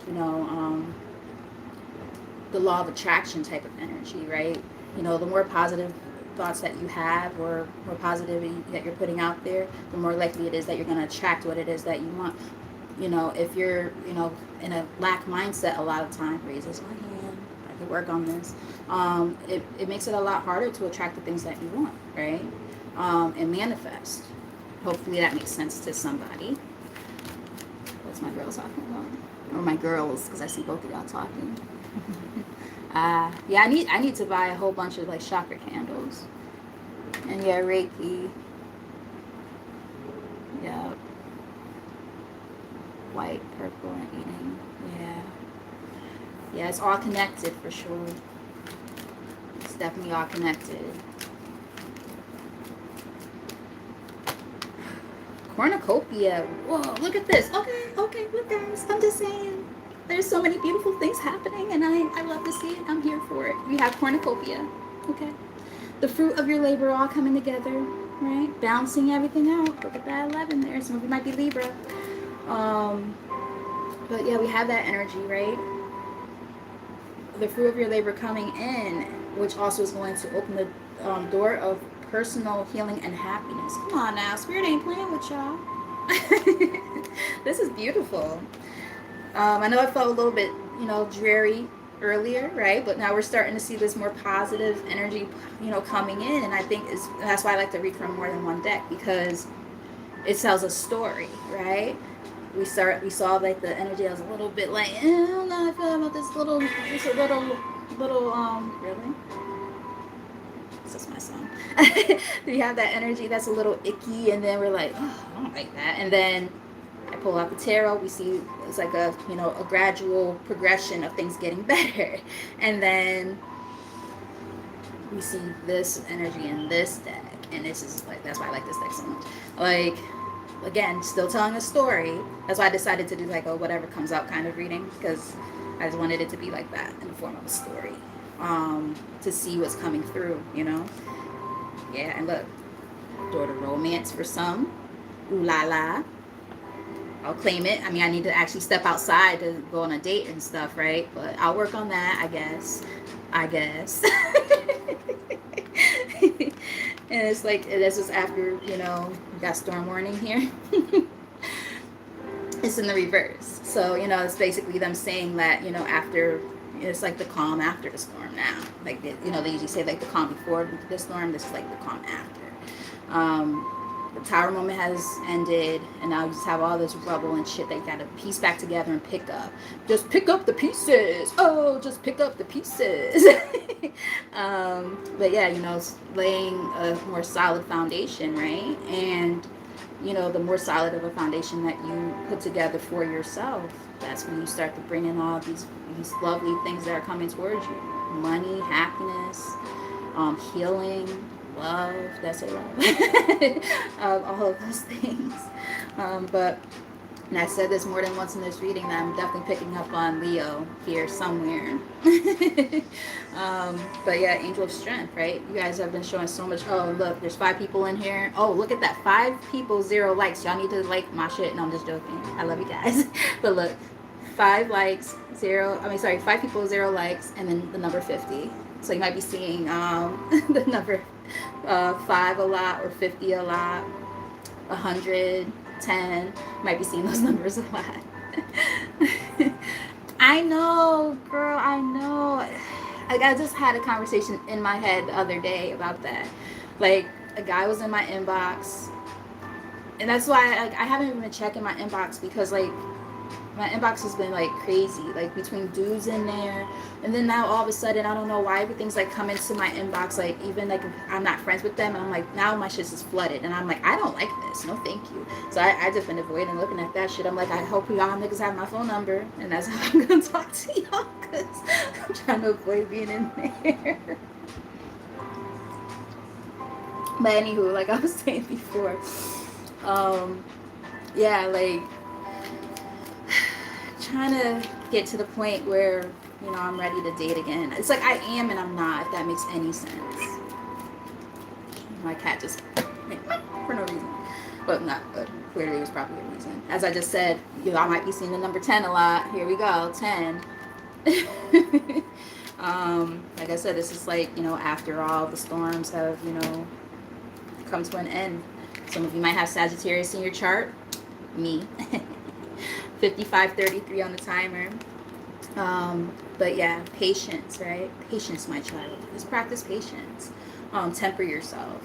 the law of attraction type of energy, right? The more positive thoughts that you have, or more positivity that you're putting out there, the more likely it is that you're going to attract what it is that you want. If you're, in a lack mindset a lot of time, raises my hand, I could work on this. It makes it a lot harder to attract the things that you want, right? And manifest. Hopefully that makes sense to somebody. What's my girl talking about? Or my girls, because I see both of y'all talking. Yeah, I need to buy a whole bunch of like chakra candles. And yeah, Reiki. Yeah. White, purple, and eating. Yeah, it's all connected for sure. It's definitely all connected. Cornucopia. Whoa, look at this. Okay, look guys, I'm just saying. so many beautiful things happening, and I love to see it. I'm here for it. We have cornucopia. Okay. The fruit of your labor all coming together, right? Balancing everything out. Look at that 11 there. Some of you might be Libra. Um, but yeah, we have that energy, right? The fruit of your labor coming in, which also is going to open the door of personal healing and happiness. Come on now, Spirit ain't playing with y'all. This is beautiful. I know it felt a little bit, dreary earlier, right? But now we're starting to see this more positive energy, coming in, and I think that's why I like to read from more than one deck, because it tells a story, right? We saw like the energy. I was a little bit like, I don't know how I feel about this little, really? This is my song. We have that energy that's a little icky, and then we're like, oh, I don't like that, and then I pull out the tarot. We see it's like a gradual progression of things getting better, and then we see this energy in this deck, and this is like, that's why I like this deck so much. Like, again, still telling a story. That's why I decided to do like a whatever comes out kind of reading, because I just wanted it to be like that in the form of a story, to see what's coming through, Yeah, and look, door to romance for some. Ooh la la. I'll claim it. I mean, I need to actually step outside to go on a date and stuff, right? But I'll work on that, I guess. And it's like, this is after, we got storm warning here. It's in the reverse. So, it's basically them saying that, after, it's like the calm after the storm now. Like, they usually say like the calm before the storm. This is like the calm after. The tower moment has ended, and now you just have all this rubble and shit that you gotta piece back together and pick up. Just pick up the pieces. Oh, just pick up the pieces. But yeah, it's laying a more solid foundation, right? And the more solid of a foundation that you put together for yourself, that's when you start to bring in all these lovely things that are coming towards you: money, happiness, healing, love. That's a love. All of those things. But, and I said this more than once in this reading, that I'm definitely picking up on Leo here somewhere. But yeah, angel of strength, right? You guys have been showing so much. Oh, look, there's 5 people in here. Oh, look at that, 5 people, 0 likes. Y'all need to like my shit. No, I'm just joking. I love you guys. But look, 5 likes, 5 people, 0 likes, and then the number 50. So you might be seeing the number 5 a lot, or 50 a lot, 100, 10. Might be seeing those numbers a lot. I know, girl, I know. Like, I just had a conversation in my head the other day about that. Like, a guy was in my inbox, and that's why I haven't even been checking my inbox, because like my inbox has been like crazy, like between dudes in there, and then now all of a sudden, I don't know why, everything's like coming to my inbox, like even like if I'm not friends with them, and I'm like, now my shit's just flooded, and I'm like, I don't like this, no thank you. So I just been avoiding looking at that shit. I'm like, I hope y'all niggas have my phone number, and that's how I'm gonna talk to y'all, because I'm trying to avoid being in there. But anywho, like I was saying before, yeah, like trying to get to the point where I'm ready to date again. It's like I am and I'm not, if that makes any sense. My cat just for no reason, but clearly there's probably a reason. As I just said, I might be seeing the number 10 a lot. Here we go, 10. Like I said, this is like after all the storms have come to an end. Some of you might have Sagittarius in your chart. Me. 55:33 on the timer. But yeah, patience, right? Patience, my child. Just practice patience. Temper yourself.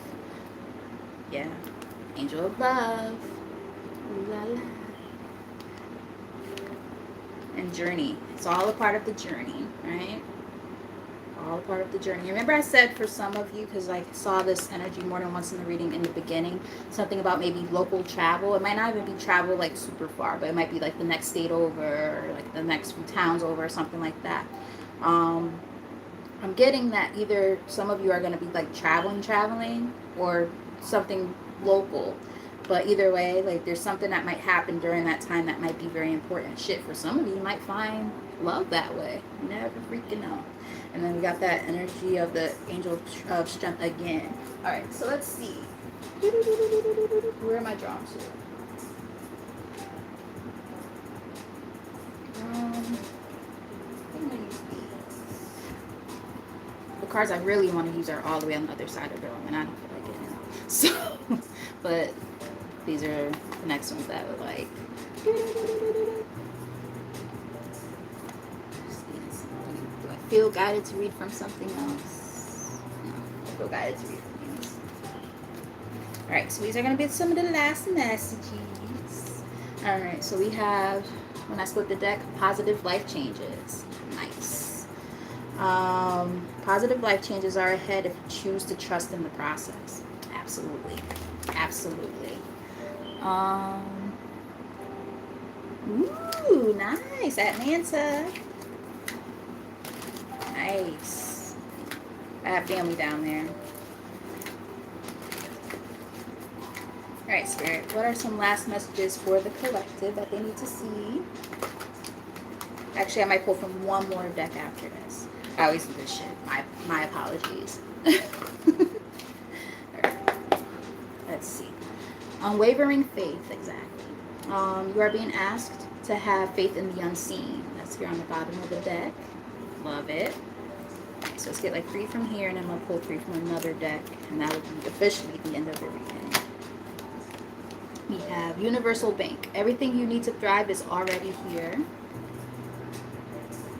Yeah. Angel of love. Ooh la la. And journey. It's all a part of the journey, right? All a part of the journey. Remember I said for some of you, because I saw this energy more than once in the reading in the beginning, something about maybe local travel. It might not even be travel like super far, but it might be like the next state over, or like the next few towns over, or something like that. I'm getting that either some of you are going to be like traveling, or something local. But either way, like there's something that might happen during that time that might be very important. Shit, for some of you, you might find love that way. Never freaking know. And then we got that energy of the angel of strength again. All right, so let's see. Where am I drawn to? I think I'm gonna use these. The cards I really want to use are all the way on the other side of the room, and I don't feel like getting it. So, but these are the next ones that would like. Do I feel guided to read from something else? No, I feel guided to read from these. Alright, so these are going to be some of the last messages. Alright, so we have, when I split the deck, positive life changes. Nice. Positive life changes are ahead if you choose to trust in the process. Absolutely. Absolutely. Ooh, nice. Atlanta. Nice. I have family down there. Alright, Spirit. What are some last messages for the collective that they need to see? Actually, I might pull from one more deck after this. I always do this shit. My apologies. Alright. Let's see. Unwavering faith, exactly. You are being asked to have faith in the unseen. That's here on the bottom of the deck. Love it. Okay, so let's get like 3 from here, and then we'll pull 3 from another deck, and that would be officially the end of the reading. We have Universal Bank. Everything you need to thrive is already here.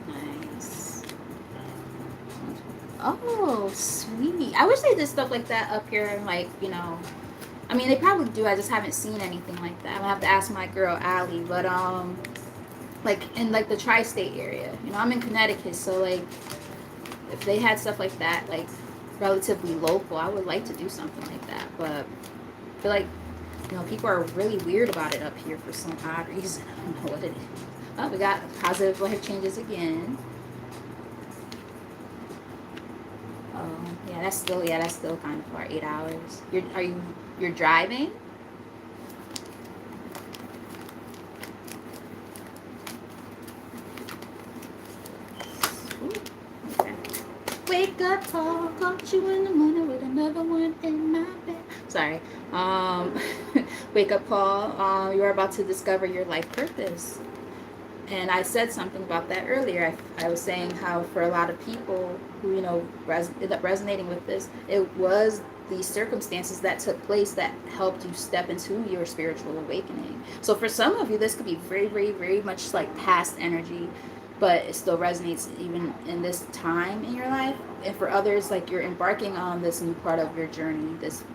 Nice. Oh, sweet. I wish they did stuff like that up here, and like, you know, I mean, they probably do. I just haven't seen anything like that. I'm gonna have to ask my girl Allie. But like in like the tri-state area, you know, I'm in Connecticut, so like if they had stuff like that, like relatively local, I would like to do something like that. But I feel like, you know, people are really weird about it up here for some odd reason. I don't know what it is. Oh, we got positive life changes again. Yeah, that's still kind of far. 8 hours. You're driving? Ooh, okay. Wake up, Paul. Caught you in the morning with another one in my bed. Sorry. Wake up, Paul. You are about to discover your life purpose. And I said something about that earlier. I was saying how for a lot of people who, you know, ended up resonating with this, it was the circumstances that took place that helped you step into your spiritual awakening. So for some of you, this could be very, very, very much like past energy, but it still resonates even in this time in your life. And for others, like you're embarking on this new part of your journey, this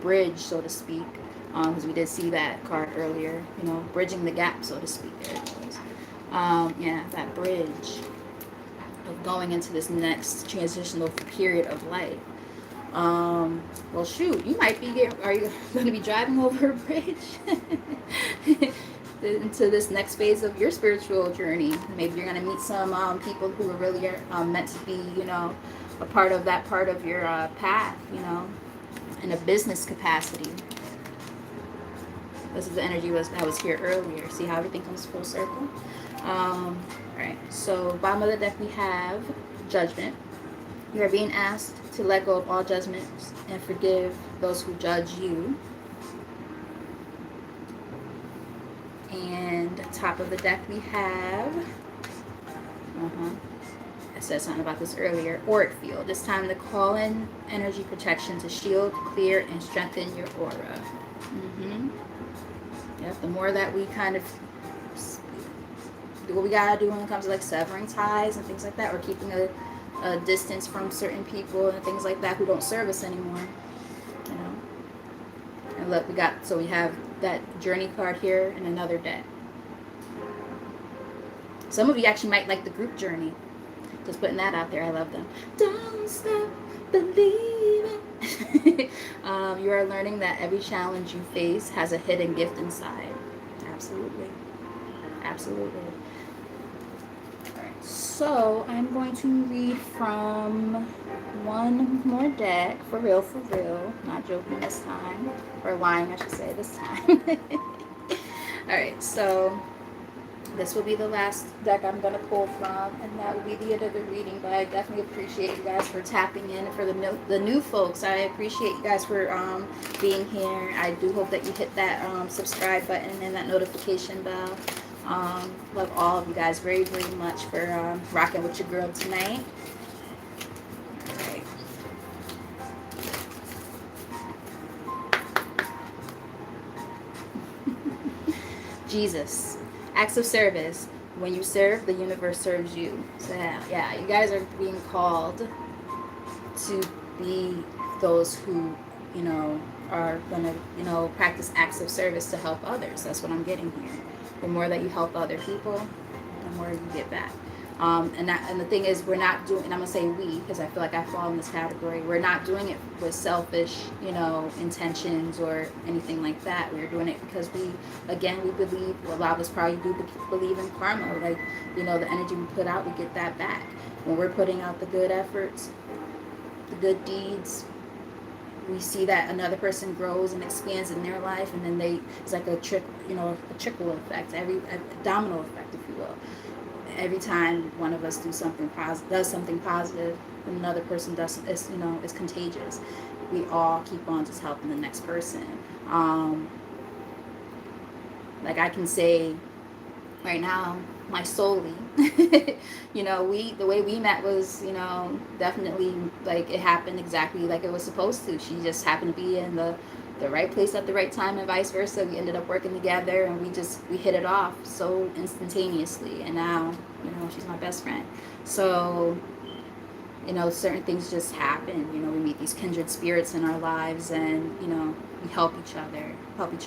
bridge, so to speak. Because we did see that card earlier, you know, bridging the gap, so to speak. There it goes. Yeah, that bridge of going into this next transitional period of life. Well, shoot, you might be are you going to be driving over a bridge into this next phase of your spiritual journey? Maybe you're going to meet some people who are really meant to be, you know, a part of that part of your path, you know, in a business capacity. This is the energy that was here earlier. See how everything comes full circle? Alright, so bottom of the deck we have Judgment. You are being asked to let go of all judgments and forgive those who judge you. And top of the deck we have I said something about this earlier. Auric field. It's time to call in energy protection to shield, clear, and strengthen your aura. Yep, the more that we kind of do what we gotta do when it comes to like severing ties and things like that, or keeping a distance from certain people and things like that who don't serve us anymore, you know. And look, we have that journey card here and another deck. Some of you actually might like the group journey. Just putting that out there. I love them. Don't stop believing. You are learning that every challenge you face has a hidden gift inside. Absolutely. Absolutely. All right. So I'm going to read from one more deck, for real, not joking this time, or lying, I should say, this time. All right, so this will be the last deck I'm going to pull from, and that will be the end of the reading. But I definitely appreciate you guys for tapping in. For the new folks, I appreciate you guys for being here. I do hope that you hit that subscribe button and that notification bell. Love all of you guys very, very much for rocking with your girl tonight. All right. Jesus. Acts of service. When you serve, the universe serves you. So yeah, you guys are being called to be those who, are gonna, practice acts of service to help others. That's what I'm getting here. The more that you help other people, the more you get back. And the thing is, we're not doing, and I'm gonna say we, because I feel like I fall in this category. We're not doing it with selfish, intentions or anything like that. We're doing it because we believe. Well, a lot of us probably do believe in karma. Like, the energy we put out, we get that back. When we're putting out the good efforts, the good deeds, we see that another person grows and expands in their life, and then it's like a trickle effect, a domino effect, if you will. Every time one of us does something positive, and another person does, it's contagious. We all keep on just helping the next person. Like I can say right now, my soully, the way we met was, definitely like it happened exactly like it was supposed to. She just happened to be in the right place at the right time and vice versa. We ended up working together, and we hit it off so instantaneously. And now, she's my best friend. So, certain things just happen. We meet these kindred spirits in our lives, and, we help each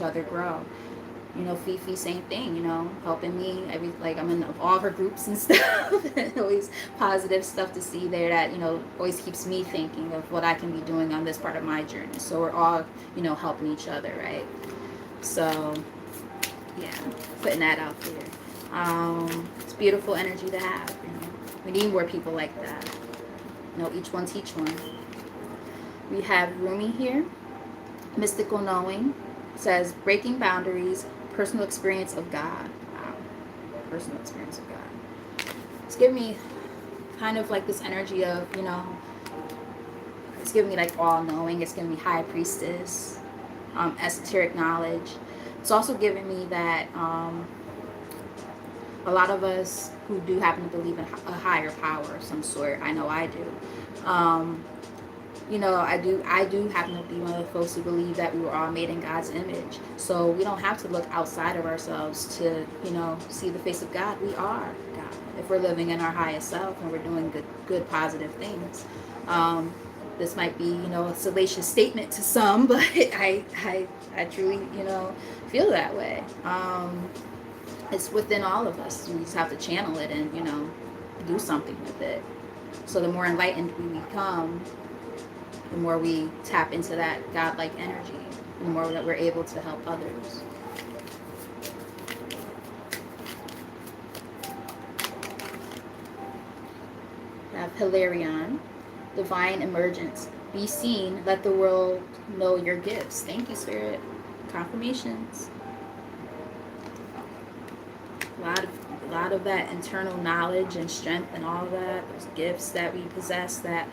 other grow. Fifi, same thing, helping me. I'm in all her groups and stuff. Always positive stuff to see there that, always keeps me thinking of what I can be doing on this part of my journey. So we're all, helping each other, right? So, yeah, putting that out there. It's beautiful energy to have, We need more people like that. Each one teach one. We have Rumi here. Mystical knowing. Says breaking boundaries, personal experience of God. Wow. Personal experience of God. It's giving me kind of like this energy of, it's giving me like all knowing. It's giving me high priestess, esoteric knowledge. It's also giving me that a lot of us who do happen to believe in a higher power of some sort, I know I do. I do happen to be one of the folks who believe that we were all made in God's image. So we don't have to look outside of ourselves to, see the face of God. We are God. If we're living in our highest self and we're doing good positive things. This might be, a salacious statement to some, but I truly, feel that way. It's within all of us. We just have to channel it and, do something with it. So the more enlightened we become, the more we tap into that godlike energy, the more that we're able to help others. We have Hilarion, divine emergence. Be seen, let the world know your gifts. Thank you, Spirit. Confirmations. A lot of that internal knowledge and strength and all of that, those gifts that we possess that,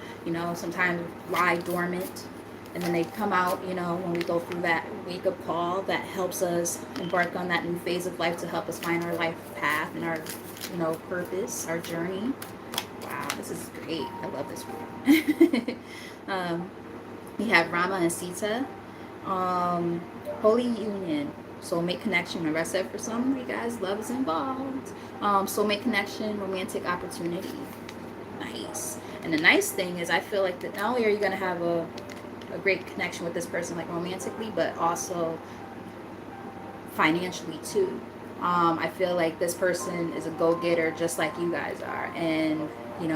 sometimes lie dormant, and then they come out, when we go through that wake-up call that helps us embark on that new phase of life to help us find our life path and our, purpose, our journey. Wow, this is great. I love this one. We have Rama and Sita. Holy union. Soulmate connection. Remember I said for some of you guys, love is involved. Soulmate connection, romantic opportunity. Nice. And the nice thing is I feel like that not only are you going to have a great connection with this person, like romantically, but also financially too. I feel like this person is a go-getter just like you guys are. And,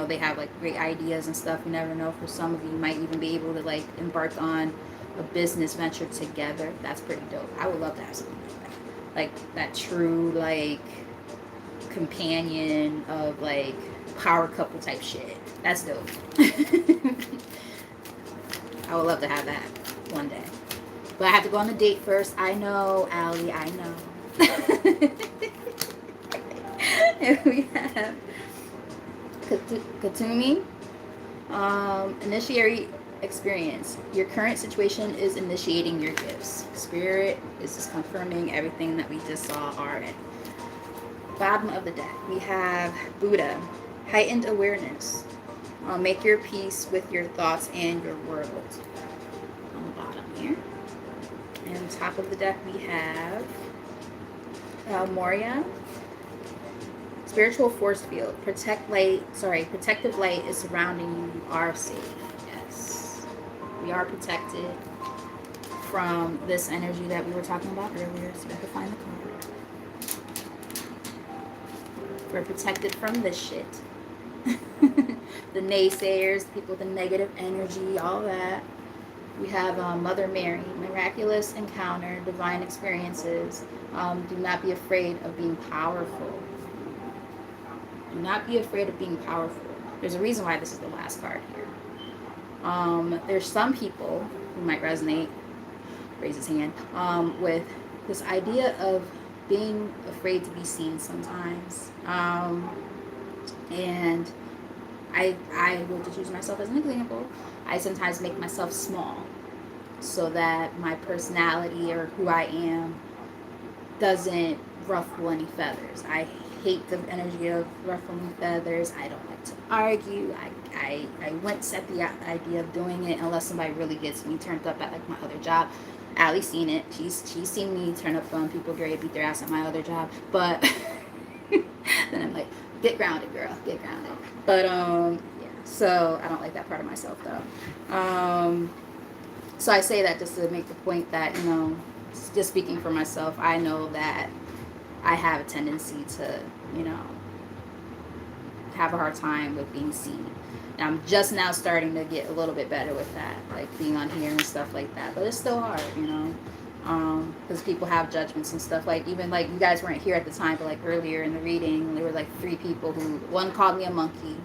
they have like great ideas and stuff. You never know. For some of you, you might even be able to like embark on a business venture together. That's pretty dope. I would love to have something like that. Like that true like companion of like power couple type shit. That's dope. I would love to have that one day. But I have to go on a date first. I know, Allie, I know. And we have Katumi. Initiatory experience. Your current situation is initiating your gifts. Spirit is just confirming everything that we just saw already. Bottom of the deck, we have Buddha. Heightened awareness. Make your peace with your thoughts and your world. On the bottom here. And top of the deck, we have Moria. Spiritual force field. Protective light is surrounding you. You are safe. Yes. We are protected from this energy that we were talking about earlier. So we have to find the card. We're protected from this shit. The naysayers, people with the negative energy, all that. We have Mother Mary, miraculous encounter, divine experiences. Do not be afraid of being powerful. Do not be afraid of being powerful. There's a reason why this is the last card here. There's some people who might resonate, raise his hand, with this idea of being afraid to be seen sometimes. And I will just use myself as an example. I sometimes make myself small so that my personality or who I am doesn't ruffle any feathers. I hate the energy of ruffling feathers. I don't like to argue. I won't set the idea of doing it unless somebody really gets me turned up at like my other job. Allie's seen it. She's seen me turn up on people great beat their ass at my other job. But then I'm like, get grounded, girl. Get grounded. But yeah. So I don't like that part of myself though. So I say that just to make the point that, you know, just speaking for myself, I know that I have a tendency to, you know, have a hard time with being seen. And I'm just now starting to get a little bit better with that, like being on here and stuff like that. But it's still hard, you know, because people have judgments and stuff. Like even like you guys weren't here at the time, but like earlier in the reading, there were like 3 people who, one called me a monkey.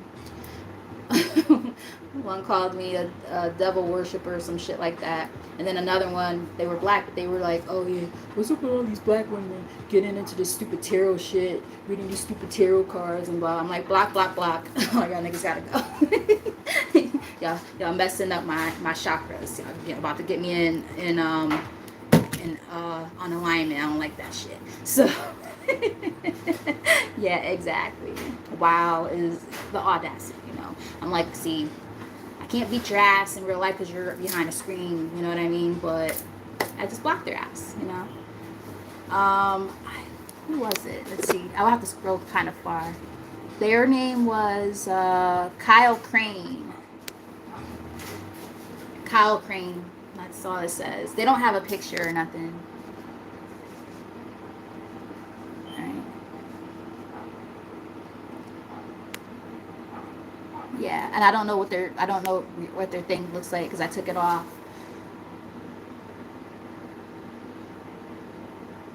One called me a devil worshiper or some shit like that. And then another one, they were black, but they were like, oh yeah, what's up with all these black women getting into this stupid tarot shit, reading these stupid tarot cards and blah. I'm like, block, block, block. Oh, y'all niggas gotta go. y'all messing up my chakras. Y'all about to get me in on alignment. I don't like that shit. So yeah, exactly. Wow is the audacity, you know. I'm like, see, I can't beat your ass in real life because you're behind a screen, you know what I mean? But I just blocked their ass, you know. Who was it? Let's see. I'll have to scroll kind of far. Their name was Kyle Crane. Kyle Crane. That's all it says. They don't have a picture or nothing. Yeah, and I don't know what their thing looks like because I took it off.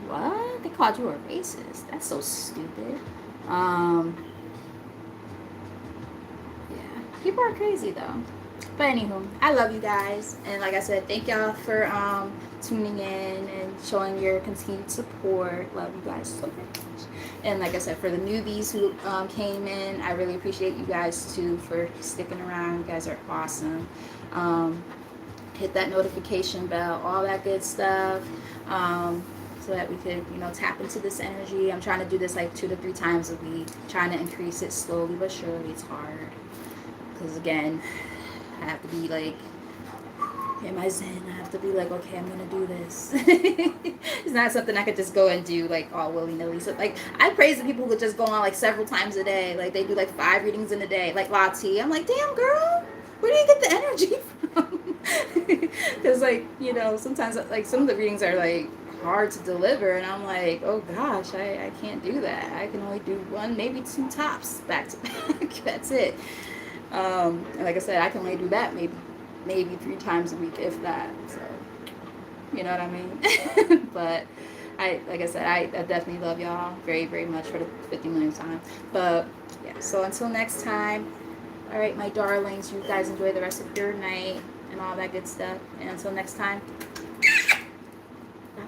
What? They called you a racist? That's so stupid. Yeah, people are crazy though. But anywho, I love you guys, and like I said, thank y'all for tuning in and showing your continued support. Love you guys so much. And like I said, for the newbies who came in, I really appreciate you guys too for sticking around. You guys are awesome. Hit that notification bell, all that good stuff, so that we could, you know, tap into this energy. I'm trying to do this like 2 to 3 times a week, trying to increase it slowly but surely. It's hard because again, I have to be like in my zen. I have to be like, okay, I'm gonna do this. It's not something I could just go and do like all willy-nilly. So like I praise the people who just go on like several times a day. Like they do like 5 readings in a day, like Lati. I'm like, damn girl, where do you get the energy from? Because like, you know, sometimes like some of the readings are like hard to deliver and I'm like, oh gosh, I can't do that. I can only do 1, maybe 2 tops back to back. That's it. And like I said, I can only do that maybe 3 times a week, if that. So, you know what I mean? But like I said, I definitely love y'all very, very much for the 50 millionth time. But yeah, So until next time, all right, my darlings, you guys enjoy the rest of your night and all that good stuff. And until next time, bye.